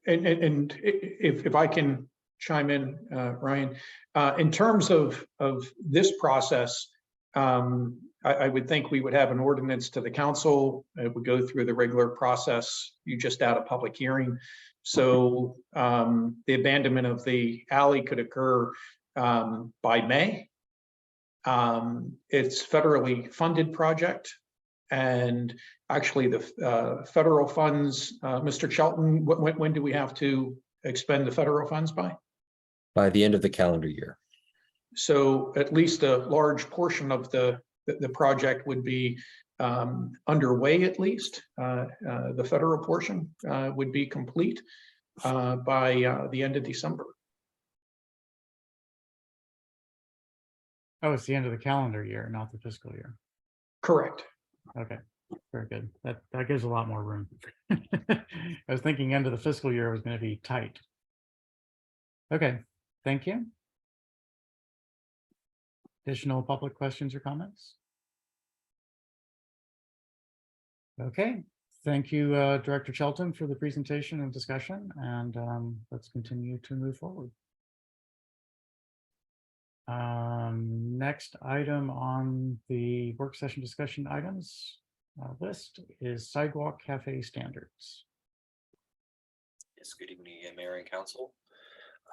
And if I can chime in, Ryan, in terms of this process, I would think we would have an ordinance to the council. It would go through the regular process. You just had a public hearing. So the abandonment of the alley could occur by May. It's federally funded project. And actually the federal funds, Mr. Shelton, when do we have to expend the federal funds by? By the end of the calendar year. So at least a large portion of the project would be underway, at least. The federal portion would be complete by the end of December. Oh, it's the end of the calendar year, not the fiscal year. Correct. Okay, very good. That gives a lot more room. I was thinking end of the fiscal year was going to be tight. Okay, thank you. Additional public questions or comments? Okay, thank you, Director Shelton, for the presentation and discussion, and let's continue to move forward. Next item on the work session discussion items list is sidewalk cafe standards. Yes, good evening, Mayor and Council.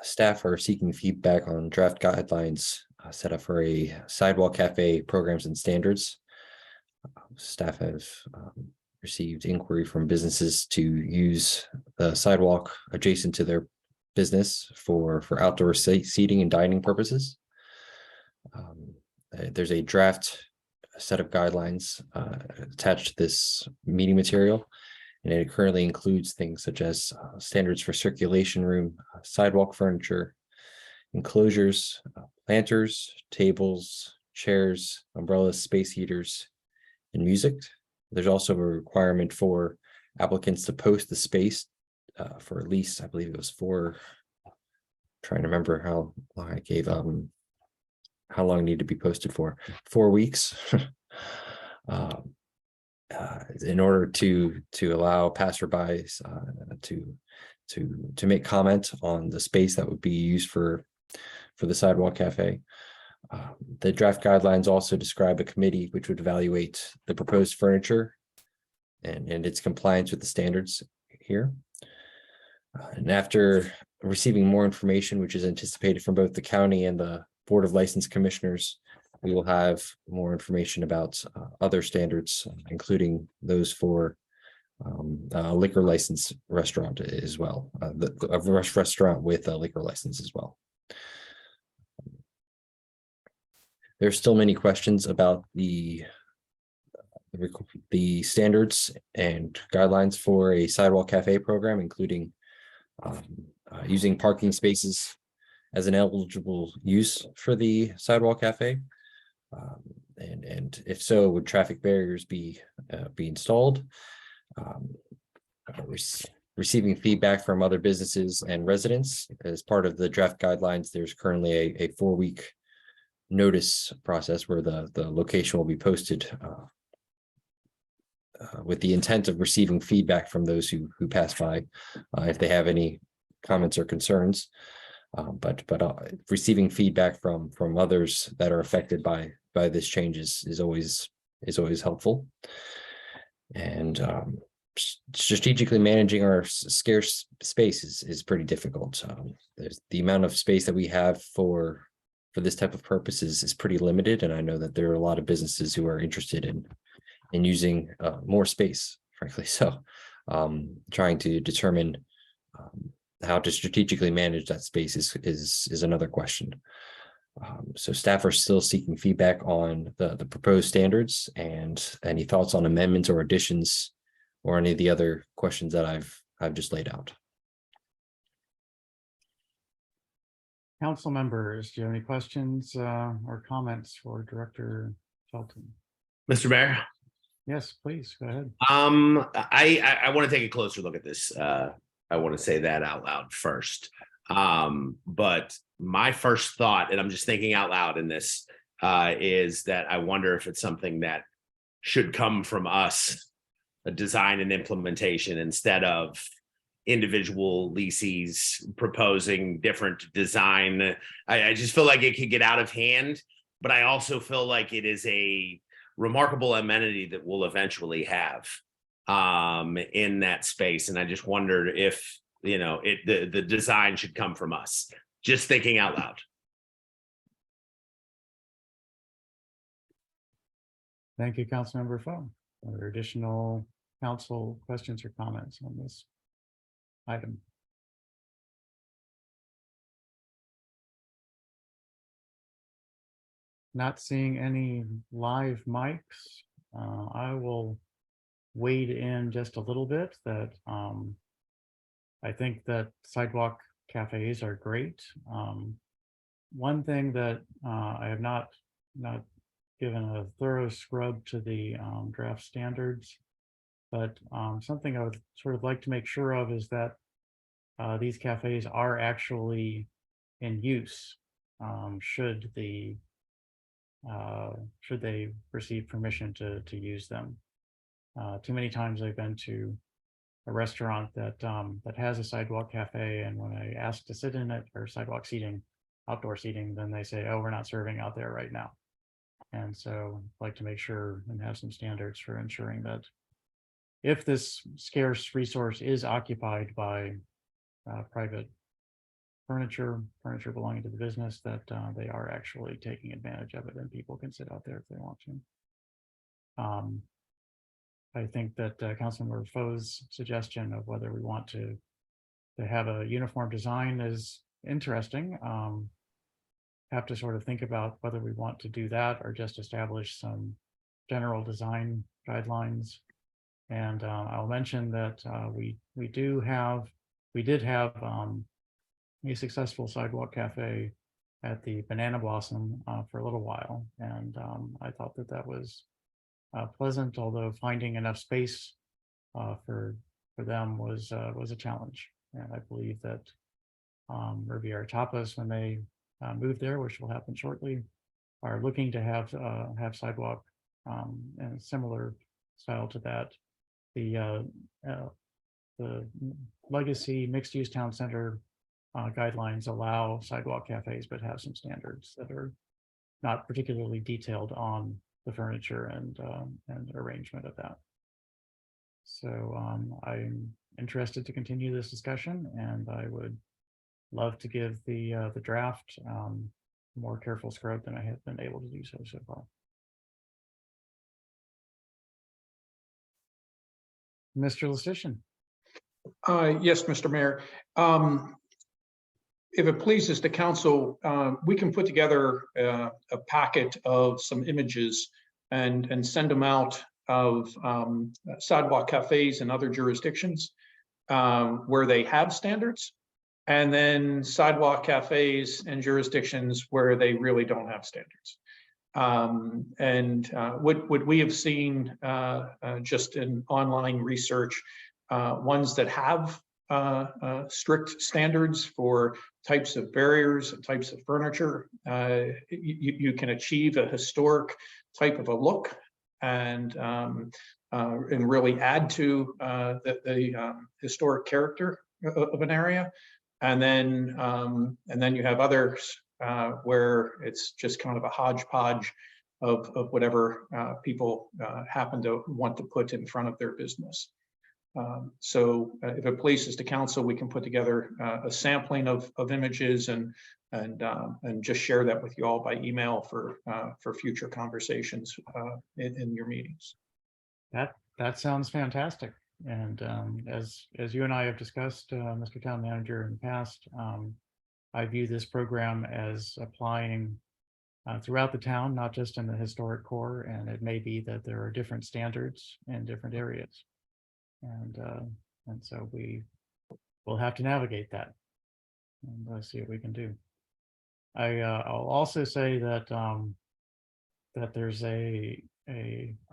Staff are seeking feedback on draft guidelines set up for a sidewalk cafe programs and standards. Staff have received inquiry from businesses to use the sidewalk adjacent to their business for outdoor seating and dining purposes. There's a draft set of guidelines attached to this meeting material, and it currently includes things such as standards for circulation room, sidewalk furniture, enclosures, planters, tables, chairs, umbrellas, space heaters, and music. There's also a requirement for applicants to post the space for at least, I believe it was trying to remember how long I gave how long it needed to be posted for, 4 weeks. In order to allow passerbys to make comment on the space that would be used for the sidewalk cafe. The draft guidelines also describe a committee which would evaluate the proposed furniture and its compliance with the standards here. And after receiving more information, which is anticipated from both the county and the Board of License Commissioners, we will have more information about other standards, including those for a liquor license restaurant as well, a restaurant with a liquor license as well. There's still many questions about the standards and guidelines for a sidewalk cafe program, including using parking spaces as an eligible use for the sidewalk cafe. And if so, would traffic barriers be installed? Receiving feedback from other businesses and residents as part of the draft guidelines. There's currently a 4-week notice process where the location will be posted with the intent of receiving feedback from those who pass by if they have any comments or concerns. But receiving feedback from others that are affected by this change is always helpful. And strategically managing our scarce space is pretty difficult. There's the amount of space that we have for this type of purposes is pretty limited, and I know that there are a lot of businesses who are interested in using more space, frankly. So trying to determine how to strategically manage that space is another question. So staff are still seeking feedback on the proposed standards, and any thoughts on amendments or additions or any of the other questions that I've just laid out. Council members, do you have any questions or comments for Director Shelton? Mr. Mayor? Yes, please, go ahead. I want to take a closer look at this. I want to say that out loud first. But my first thought, and I'm just thinking out loud in this, is that I wonder if it's something that should come from us, a design and implementation, instead of individual leases proposing different design. I just feel like it could get out of hand, but I also feel like it is a remarkable amenity that we'll eventually have in that space. And I just wondered if, the design should come from us. Just thinking out loud. Thank you, Councilmember Foe. Are there additional council questions or comments on this item? Not seeing any live mics. I will wade in just a little bit that I think that sidewalk cafes are great. One thing that I have not given a thorough scrub to the draft standards, but something I would sort of like to make sure of is that these cafes are actually in use should they receive permission to use them. Too many times I've been to a restaurant that has a sidewalk cafe, and when I ask to sit in it, or sidewalk seating, outdoor seating, then they say, oh, we're not serving out there right now. And so I'd like to make sure and have some standards for ensuring that if this scarce resource is occupied by private furniture belonging to the business, that they are actually taking advantage of it, and people can sit out there if they want to. I think that Councilmember Foe's suggestion of whether we want to have a uniform design is interesting. Have to sort of think about whether we want to do that or just establish some general design guidelines. And I'll mention that we did have a successful sidewalk cafe at the Banana Blossom for a little while, and I thought that was pleasant, although finding enough space for them was a challenge. And I believe that Riviera Tapas, when they move there, which will happen shortly, are looking to have sidewalk and a similar style to that. The Legacy Mixed Use Town Center guidelines allow sidewalk cafes, but have some standards that are not particularly detailed on the furniture and arrangement of that. So I'm interested to continue this discussion, and I would love to give the draft more careful scrub than I have been able to do so far. Mr. Lustician. Yes, Mr. Mayor. If it pleases the council, we can put together a packet of some images and send them out of sidewalk cafes in other jurisdictions where they have standards, and then sidewalk cafes and jurisdictions where they really don't have standards. What we have seen just in online research, ones that have strict standards for types of barriers and types of furniture, you can achieve a historic type of a look and really add to the historic character of an area. And then you have others where it's just kind of a hodgepodge of whatever people happen to want to put in front of their business. So if it pleases the council, we can put together a sampling of images and just share that with you all by email for future conversations in your meetings. That sounds fantastic. And as you and I have discussed, Mr. Town Manager, in the past, I view this program as applying throughout the town, not just in the historic core. And it may be that there are different standards in different areas. And so we will have to navigate that, and let's see what we can do. I'll also say that that there's a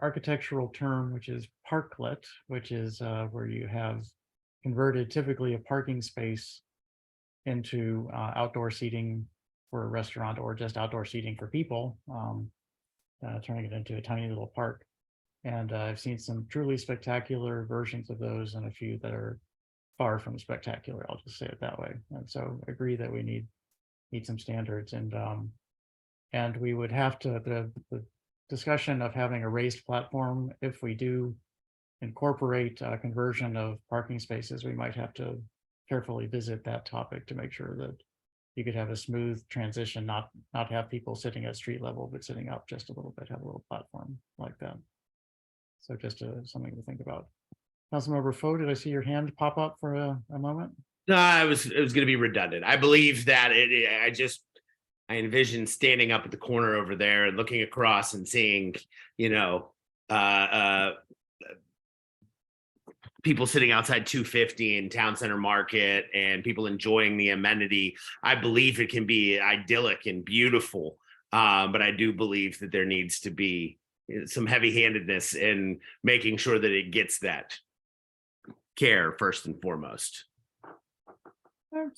architectural term which is parklet, which is where you have converted typically a parking space into outdoor seating for a restaurant, or just outdoor seating for people, turning it into a tiny little park. And I've seen some truly spectacular versions of those and a few that are far from spectacular. I'll just say it that way. And so I agree that we need some standards, and we would have to, the discussion of having a raised platform, if we do incorporate conversion of parking spaces, we might have to carefully visit that topic to make sure that you could have a smooth transition, not have people sitting at street level, but sitting up just a little bit, have a little platform like that. So just something to think about. Councilmember Foe, did I see your hand pop up for a moment? No, it was going to be redundant. I believe that I envision standing up at the corner over there and looking across and seeing, people sitting outside 250 in Town Center Market and people enjoying the amenity. I believe it can be idyllic and beautiful, but I do believe that there needs to be some heavy-handedness in making sure that it gets that care first and foremost.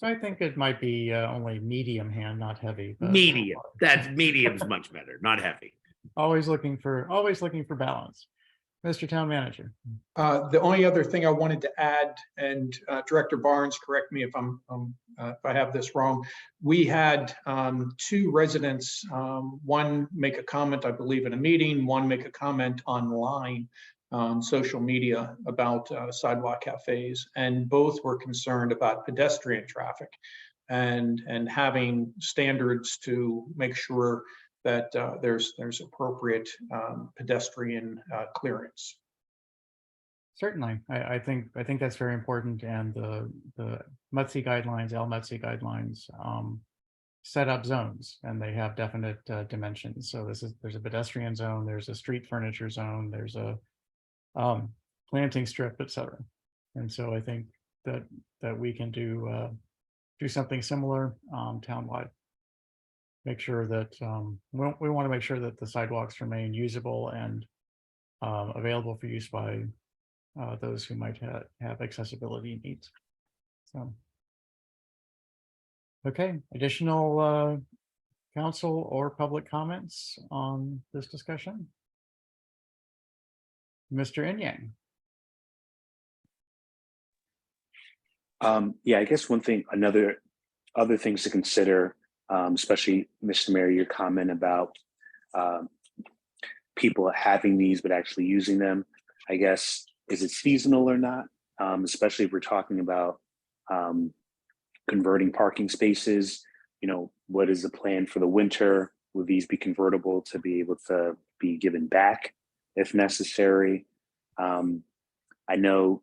I think it might be only medium hand, not heavy. Medium. That medium's much better, not heavy. Always looking for balance. Mr. Town Manager. The only other thing I wanted to add, and Director Barnes, correct me if if I have this wrong. We had two residents, one make a comment, I believe, in a meeting, one make a comment online on social media about sidewalk cafes, and both were concerned about pedestrian traffic and having standards to make sure that there's appropriate pedestrian clearance. Certainly, I think that's very important, and the MUTC guidelines, LMUTC guidelines, set up zones, and they have definite dimensions. So there's a pedestrian zone, there's a street furniture zone, there's a planting strip, etc. And so I think that we can do something similar townwide. Make sure that we want to make sure that the sidewalks remain usable and available for use by those who might have accessibility needs. So, okay, additional council or public comments on this discussion? Mr. Inyang. Yeah, I guess one thing, other things to consider, especially Mr. Mayor, your comment about people having these but actually using them. I guess, is it seasonal or not? Especially if we're talking about converting parking spaces. what is the plan for the winter? Will these be convertible to be able to be given back if necessary? I know,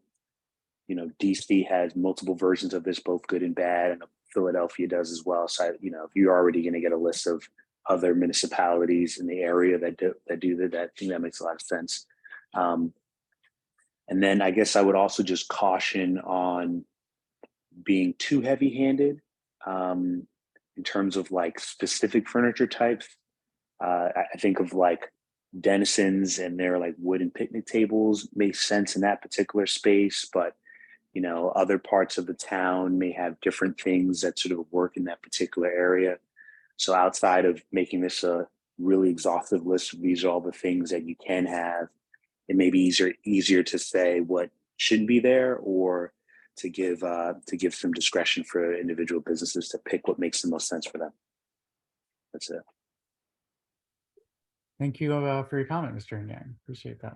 DC has multiple versions of this, both good and bad, and Philadelphia does as well. So, if you're already going to get a list of other municipalities in the area that do that, I think that makes a lot of sense. And then I guess I would also just caution on being too heavy-handed in terms of like specific furniture types. I think of like Denison's and their like wooden picnic tables make sense in that particular space, but other parts of the town may have different things that sort of work in that particular area. So outside of making this a really exhaustive list of these are all the things that you can have, it may be easier to say what shouldn't be there, or to give some discretion for individual businesses to pick what makes the most sense for them. That's it. Thank you for your comment, Mr. Yang. Appreciate that.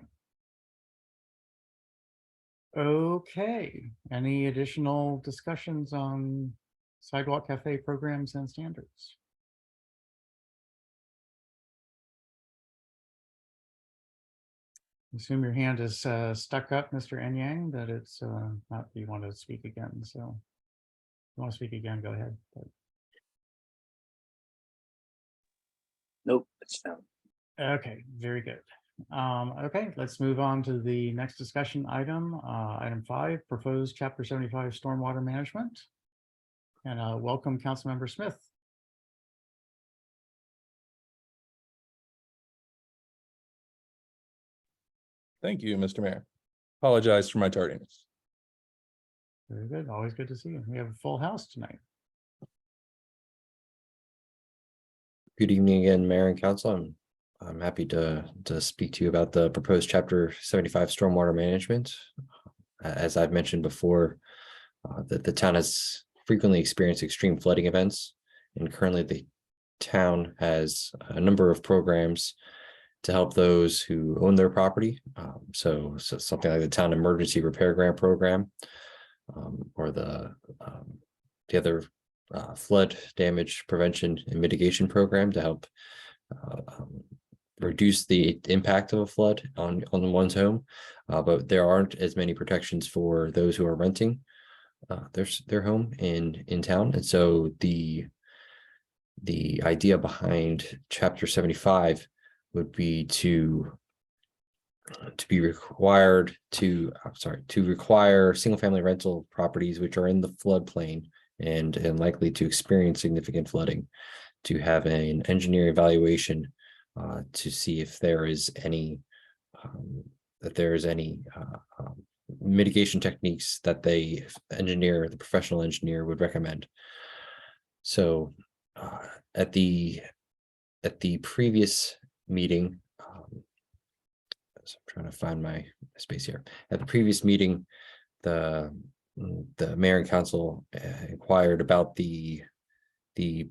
Okay, any additional discussions on sidewalk cafe programs and standards? Assume your hand is stuck up, Mr. Yang, that it's not you want to speak again. So if you want to speak again, go ahead. But... Nope, it's down. Okay, very good. Okay, let's move on to the next discussion item. Item 5, proposed Chapter 75 stormwater management. And welcome, Councilmember Smith. Thank you, Mr. Mayor. Apologize for my tardiness. Very good. Always good to see you. We have a full house tonight. Good evening again, Mayor and Council. I'm happy to speak to you about the proposed Chapter 75 stormwater management. As I've mentioned before, the town has frequently experienced extreme flooding events, and currently the town has a number of programs to help those who own their property. So something like the Town Emergency Repair Grant Program, or the other flood damage prevention and mitigation program to help reduce the impact of a flood on one's home. But there aren't as many protections for those who are renting their home in town. And so the idea behind Chapter 75 would be to require single family rental properties which are in the floodplain and likely to experience significant flooding to have an engineer evaluation to see if there is any mitigation techniques that the professional engineer would recommend. So at the previous meeting, so I'm trying to find my space here. At the previous meeting, the mayor and council inquired about the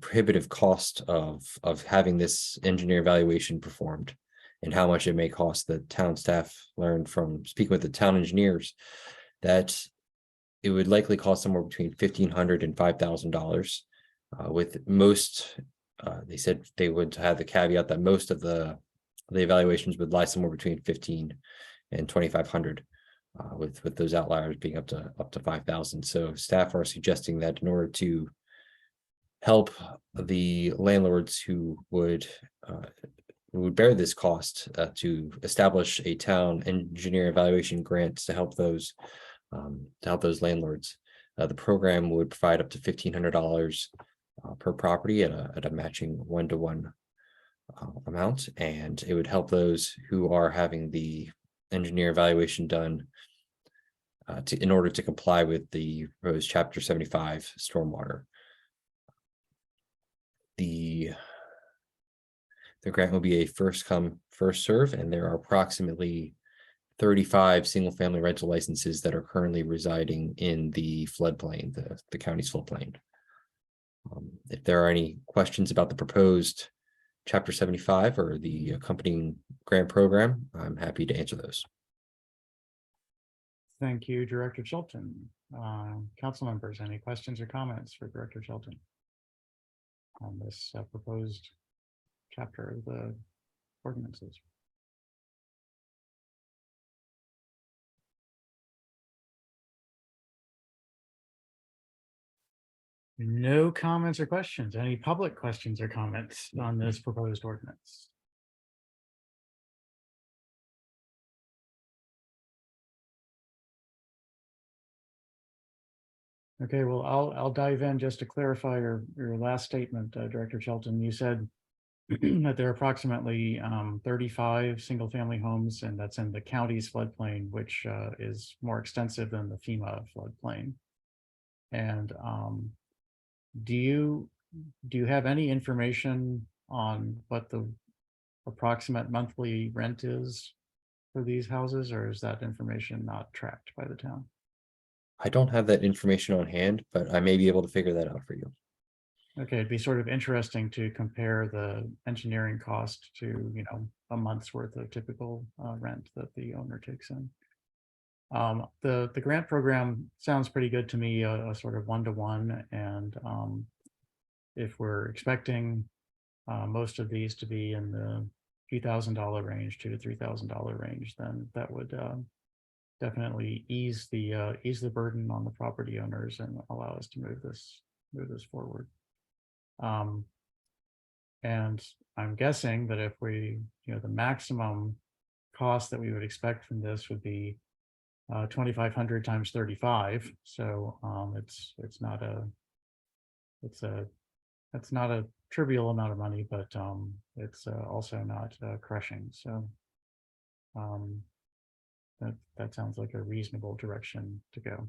prohibitive cost of having this engineer evaluation performed and how much it may cost. The town staff learned from speaking with the town engineers that it would likely cost somewhere between $1,500 and $5,000. With most, they said they would have the caveat that most of the evaluations would lie somewhere between $1,500 and $2,500, with those outliers being up to $5,000. So staff are suggesting that in order to help the landlords who would bear this cost, to establish a town engineer evaluation grant to help those landlords. The program would provide up to $1,500 per property at a matching 1-to-1 amount, and it would help those who are having the engineer evaluation done in order to comply with the proposed Chapter 75 stormwater. The grant will be a first come, first serve, and there are approximately 35 single family rental licenses that are currently residing in the floodplain, the county's floodplain. If there are any questions about the proposed Chapter 75 or the accompanying grant program, I'm happy to answer those. Thank you, Director Chilton. Council members, any questions or comments for Director Chilton? on this proposed chapter of the ordinances? No comments or questions. Any public questions or comments on this proposed ordinance? Okay, well, I'll dive in just to clarify your last statement, Director Shelton. You said that there are approximately 35 single-family homes, and that's in the county's floodplain, which is more extensive than the FEMA floodplain. And do you have any information on what the approximate monthly rent is for these houses, or is that information not tracked by the town? I don't have that information on hand, but I may be able to figure that out for you. Okay, it'd be sort of interesting to compare the engineering cost to, you know, a month's worth of typical rent that the owner takes in. The grant program sounds pretty good to me, a sort of one-to-one, and if we're expecting most of these to be in the few $1,000s range, $2,000 to $3,000 range, then that would definitely ease the burden on the property owners and allow us to move this forward. And I'm guessing that if we, you know, the maximum cost that we would expect from this would be 2,500 times 35. So it's not a trivial amount of money, but it's also not crushing. So that sounds like a reasonable direction to go.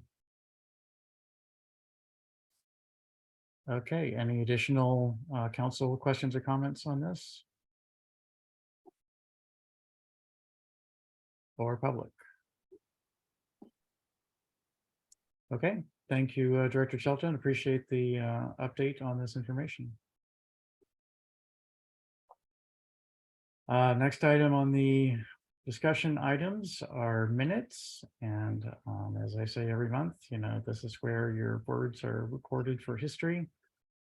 Okay, any additional council questions or comments on this? Or public? Okay, thank you, Director Shelton. Appreciate the update on this information. Next item on the discussion items are minutes. And as I say every month, you know, this is where your words are recorded for history.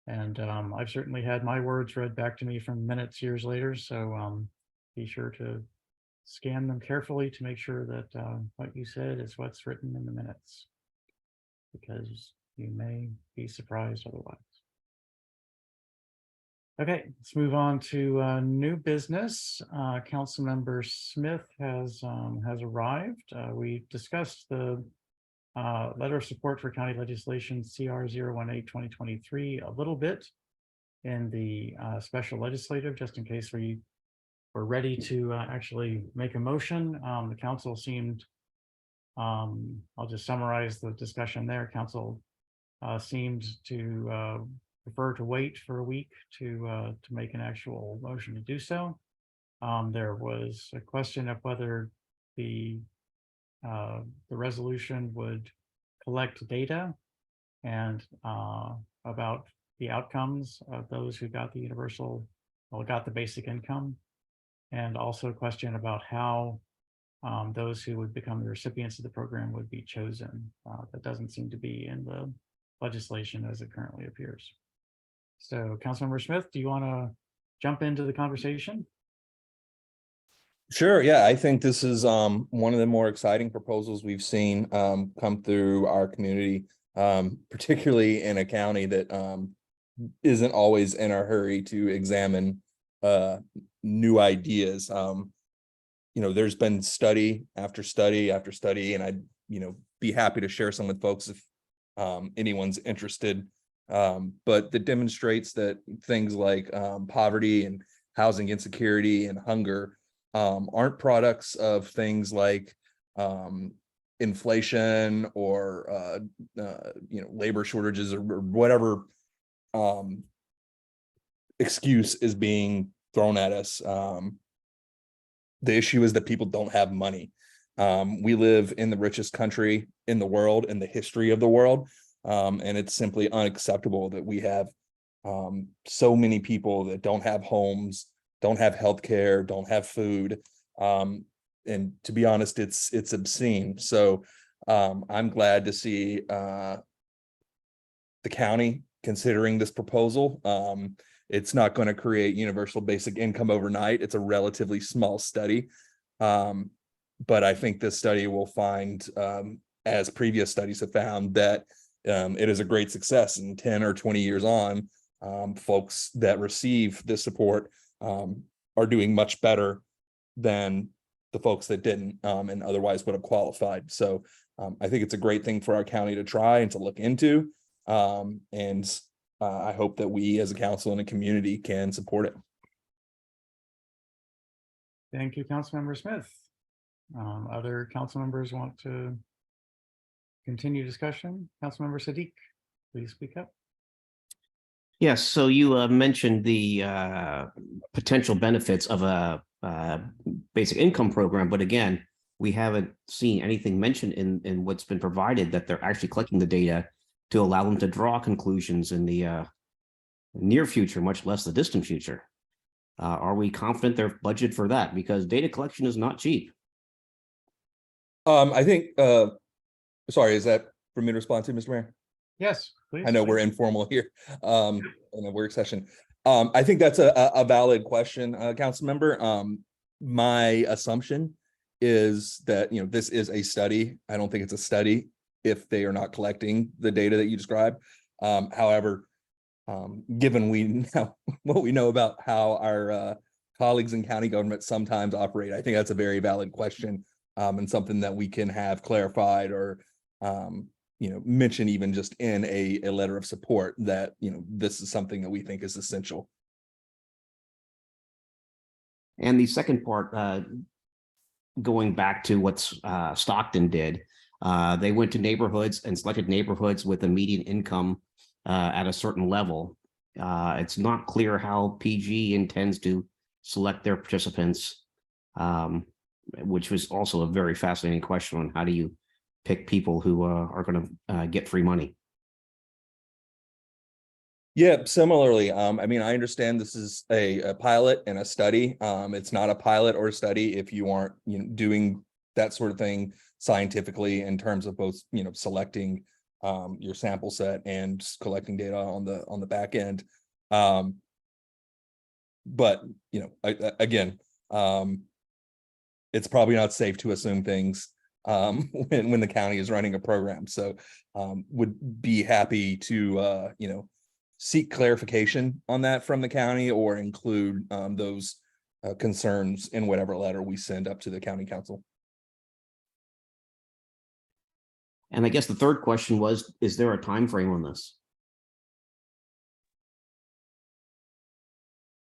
And I've certainly had my words read back to me from minutes years later. So be sure to scan them carefully to make sure that what you said is what's written in the minutes, because you may be surprised otherwise. Okay, let's move on to new business. Councilmember Smith has arrived. We discussed the letter of support for county legislation CR 018-2023 a little bit in the special legislative, just in case we were ready to actually make a motion. The council seemed, I'll just summarize the discussion there. Council seemed to prefer to wait for a week to make an actual motion to do so. There was a question of whether the resolution would collect data and about the outcomes of those who got the universal, or got the basic income, and also a question about how those who would become the recipients of the program would be chosen. That doesn't seem to be in the legislation as it currently appears. So, Councilmember Smith, do you want to jump into the conversation? Sure. Yeah, I think this is one of the more exciting proposals we've seen come through our community, particularly in a county that isn't always in a hurry to examine new ideas. You know, there's been study after study after study, and I'd, you know, be happy to share some with folks if anyone's interested. But that demonstrates that things like poverty and housing insecurity and hunger aren't products of things like inflation or you know, labor shortages or whatever excuse is being thrown at us. The issue is that people don't have money. We live in the richest country in the world, in the history of the world, and it's simply unacceptable that we have so many people that don't have homes, don't have healthcare, don't have food. And to be honest, it's obscene. So I'm glad to see the county considering this proposal. It's not going to create universal basic income overnight. It's a relatively small study. But I think this study will find, as previous studies have found, that it is a great success. And 10 or 20 years on, folks that receive this support are doing much better than the folks that didn't and otherwise would have qualified. So I think it's a great thing for our county to try and to look into. And I hope that we as a council and a community can support it. Thank you, Councilmember Smith. Other council members want to continue discussion? Councilmember Siddiq, please speak up. Yes, so you mentioned the potential benefits of a basic income program, but again, we haven't seen anything mentioned in what's been provided that they're actually collecting the data to allow them to draw conclusions in the near future, much less the distant future. Are we confident they're budgeted for that? Because data collection is not cheap. I think, sorry, is that for me to respond to, Mr. Mayor? Yes, please. I know we're informal here in a work session. I think that's a valid question, council member. My assumption is that, you know, this is a study. I don't think it's a study if they are not collecting the data that you described. However, given we know what we know about how our colleagues in county government sometimes operate, I think that's a very valid question and something that we can have clarified or you know, mention even just in a letter of support that, you know, this is something that we think is essential. And the second part, going back to what Stockton did, they went to neighborhoods and selected neighborhoods with a median income at a certain level. It's not clear how PG intends to select their participants, which was also a very fascinating question on how do you pick people who are going to get free money. Yeah, similarly, I mean, I understand this is a pilot and a study. It's not a pilot or a study if you aren't, you know, doing that sort of thing scientifically in terms of both, you know, selecting your sample set and collecting data on the back end. But, you know, again, it's probably not safe to assume things when the county is running a program. So would be happy to, you know, seek clarification on that from the county or include those concerns in whatever letter we send up to the county council. And I guess the third question was, is there a time frame on this?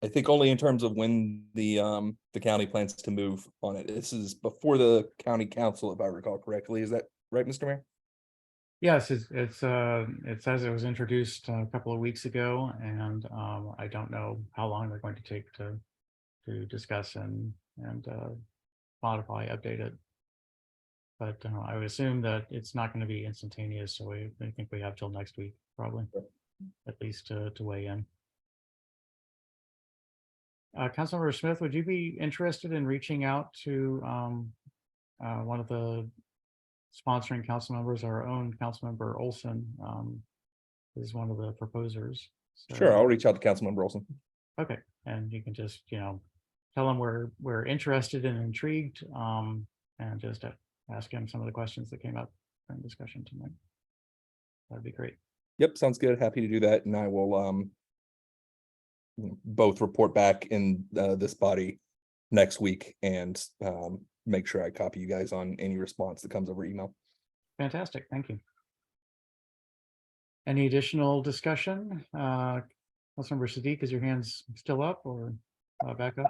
I think only in terms of when the county plans to move on it. This is before the county council, if I recall correctly. Is that right, Mr. Mayor? Yes, it says it was introduced a couple of weeks ago, and I don't know how long they're going to take to discuss and modify, update it. But I would assume that it's not going to be instantaneous, so I think we have till next week, probably, at least to weigh in. Councilmember Smith, would you be interested in reaching out to one of the sponsoring council members? Our own Councilmember Olson is one of the proposers. So, sure, I'll reach out to Councilmember Olson. Okay, and you can just, you know, tell him we're interested and intrigued, and just ask him some of the questions that came up during discussion tonight. That'd be great. Yep, sounds good. Happy to do that, and I will both report back in this body next week and make sure I copy you guys on any response that comes over email. Fantastic, thank you. Any additional discussion? Councilmember Siddiq, is your hands still up or back up?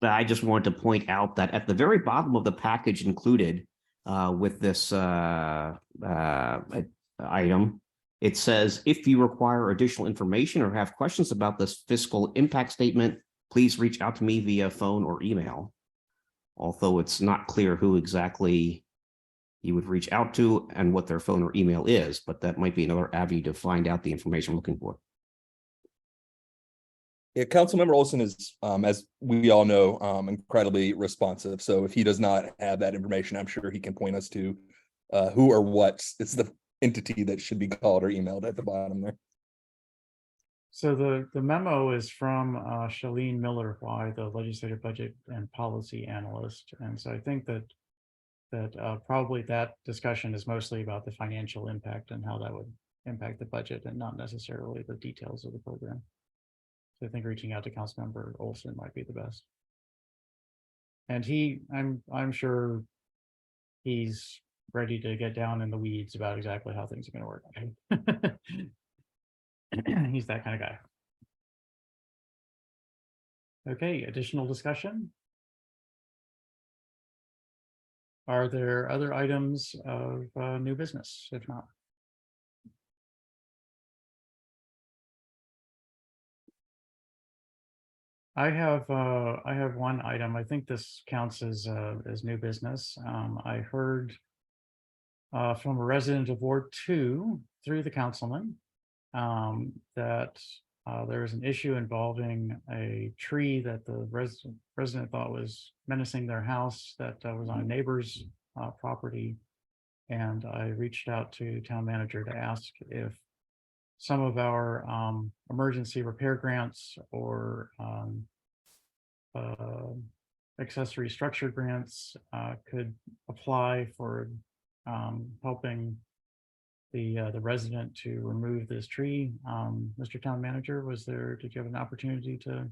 I just wanted to point out that at the very bottom of the package included with this item, it says, if you require additional information or have questions about this fiscal impact statement, please reach out to me via phone or email. Although it's not clear who exactly you would reach out to and what their phone or email is, but that might be another avenue to find out the information we're looking for. Yeah, Councilmember Olson is, as we all know, incredibly responsive. So if he does not have that information, I'm sure he can point us to who or what is the entity that should be called or emailed at the bottom there. So the memo is from Shalene Miller, why the legislative budget and policy analyst. And so I think that probably that discussion is mostly about the financial impact and how that would impact the budget and not necessarily the details of the program. So I think reaching out to Councilmember Olson might be the best. And I'm sure he's ready to get down in the weeds about exactly how things are going to work. He's that kind of guy. Okay, additional discussion? Are there other items of new business? If not, I have one item. I think this counts as new business. I heard from a resident of Ward 2 through the councilman that there was an issue involving a tree that the resident thought was menacing their house that was on a neighbor's property. And I reached out to town manager to ask if some of our emergency repair grants or accessory structure grants could apply for helping the resident to remove this tree. Mr. Town Manager, did you have an opportunity to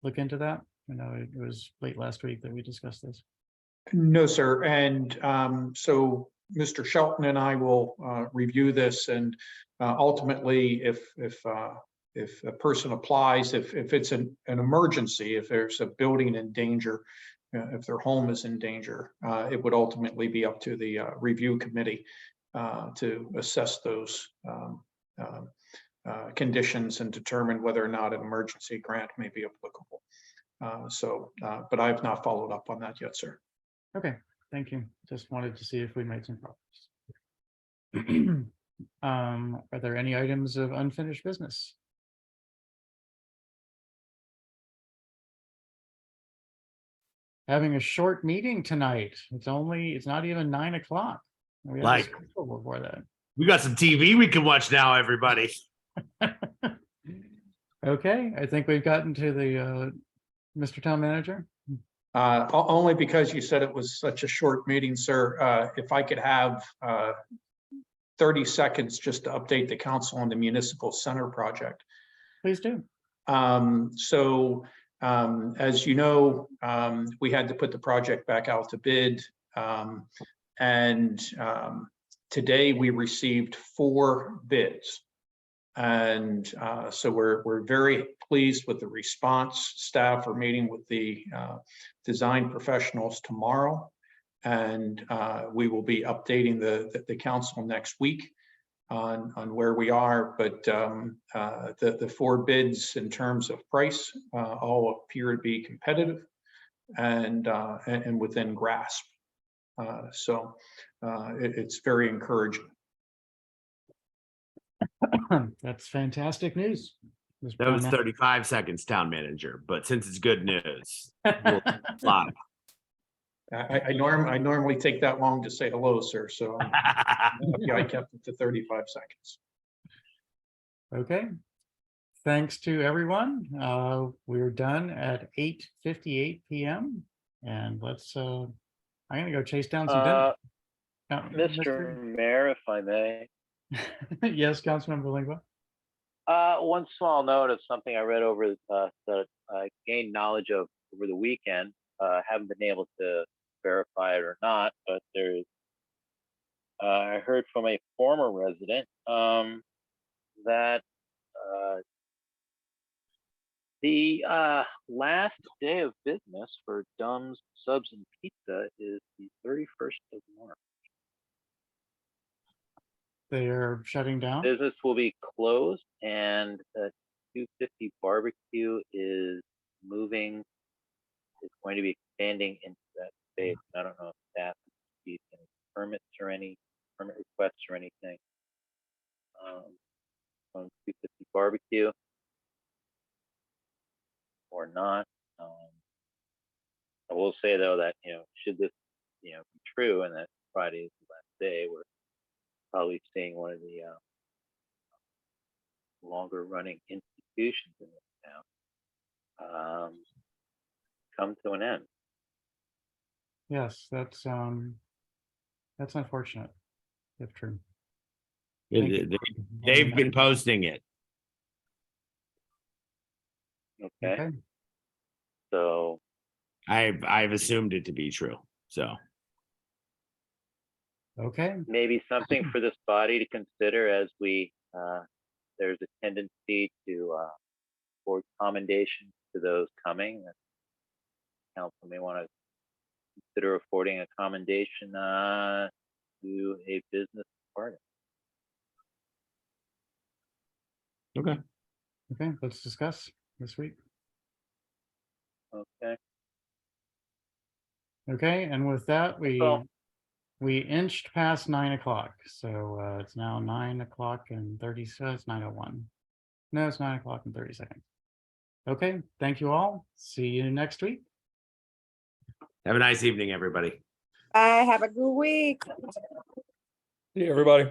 look into that? I know it was late last week that we discussed this. No, sir. And so Mr. Shelton and I will review this, and ultimately, if a person applies, if it's an emergency, if there's a building in danger, if their home is in danger, it would ultimately be up to the review committee to assess those conditions and determine whether or not an emergency grant may be applicable. But I have not followed up on that yet, sir. Okay, thank you. Just wanted to see if we made some progress. Are there any items of unfinished business? Having a short meeting tonight. It's not even 9 o'clock. We have a Like- schedule before that. We got some TV we can watch now, everybody. Okay, I think we've gotten to the Mr. Town Manager. Only because you said it was such a short meeting, sir. If I could have 30 seconds just to update the council on the municipal center project. Please do. As you know, we had to put the project back out to bid. Today we received 4 bids. And so we're very pleased with the response. Staff are meeting with the design professionals tomorrow. And we will be updating the council next week on where we are. But the 4 bids in terms of price all appear to be competitive and within grasp. It's very encouraging. That's fantastic news. That was 35 seconds, Town Manager. But since it's good news, we'll live. I normally take that long to say hello, sir. So I kept it to 35 seconds. Okay. Thanks to everyone. We're done at 8:58 p.m. And I'm gonna go chase down some dinner. Mr. Mayor, if I may. Yes, Councilmember Lingua. One small note of something I read over that I gained knowledge of over the weekend. Haven't been able to verify it or not, but I heard from a former resident that the last day of business for Dumb's Subs and Pizza is the 31st of March. They are shutting down. Business will be closed, and 250 Barbecue is moving. It's going to be expanding into that space. I don't know if that needs any permits or any permit requests or anything. On 250 Barbecue or not. I will say though that should this be true, and that Friday is the last day, we're probably seeing one of the longer running instances institutions in this town come to an end. Yes, that's unfortunate, if true. They- Thank you they- for They've letting been us- posting it. Okay, Okay, so I've assumed it to be true. So okay, maybe something for this body to consider as we, there's a tendency to afford commendation to those coming. Council may want to consider affording a commendation to a business party. okay. okay, let's discuss this week. Okay, Okay, and with that, all. we inched past 9 o'clock, so it's now 9 o'clock and 30, so it's 9:01. No, it's 9 o'clock and 30 seconds. Okay, thank you all. See you next week. Have a nice evening, everybody. Bye. Have a good week. See you, everybody.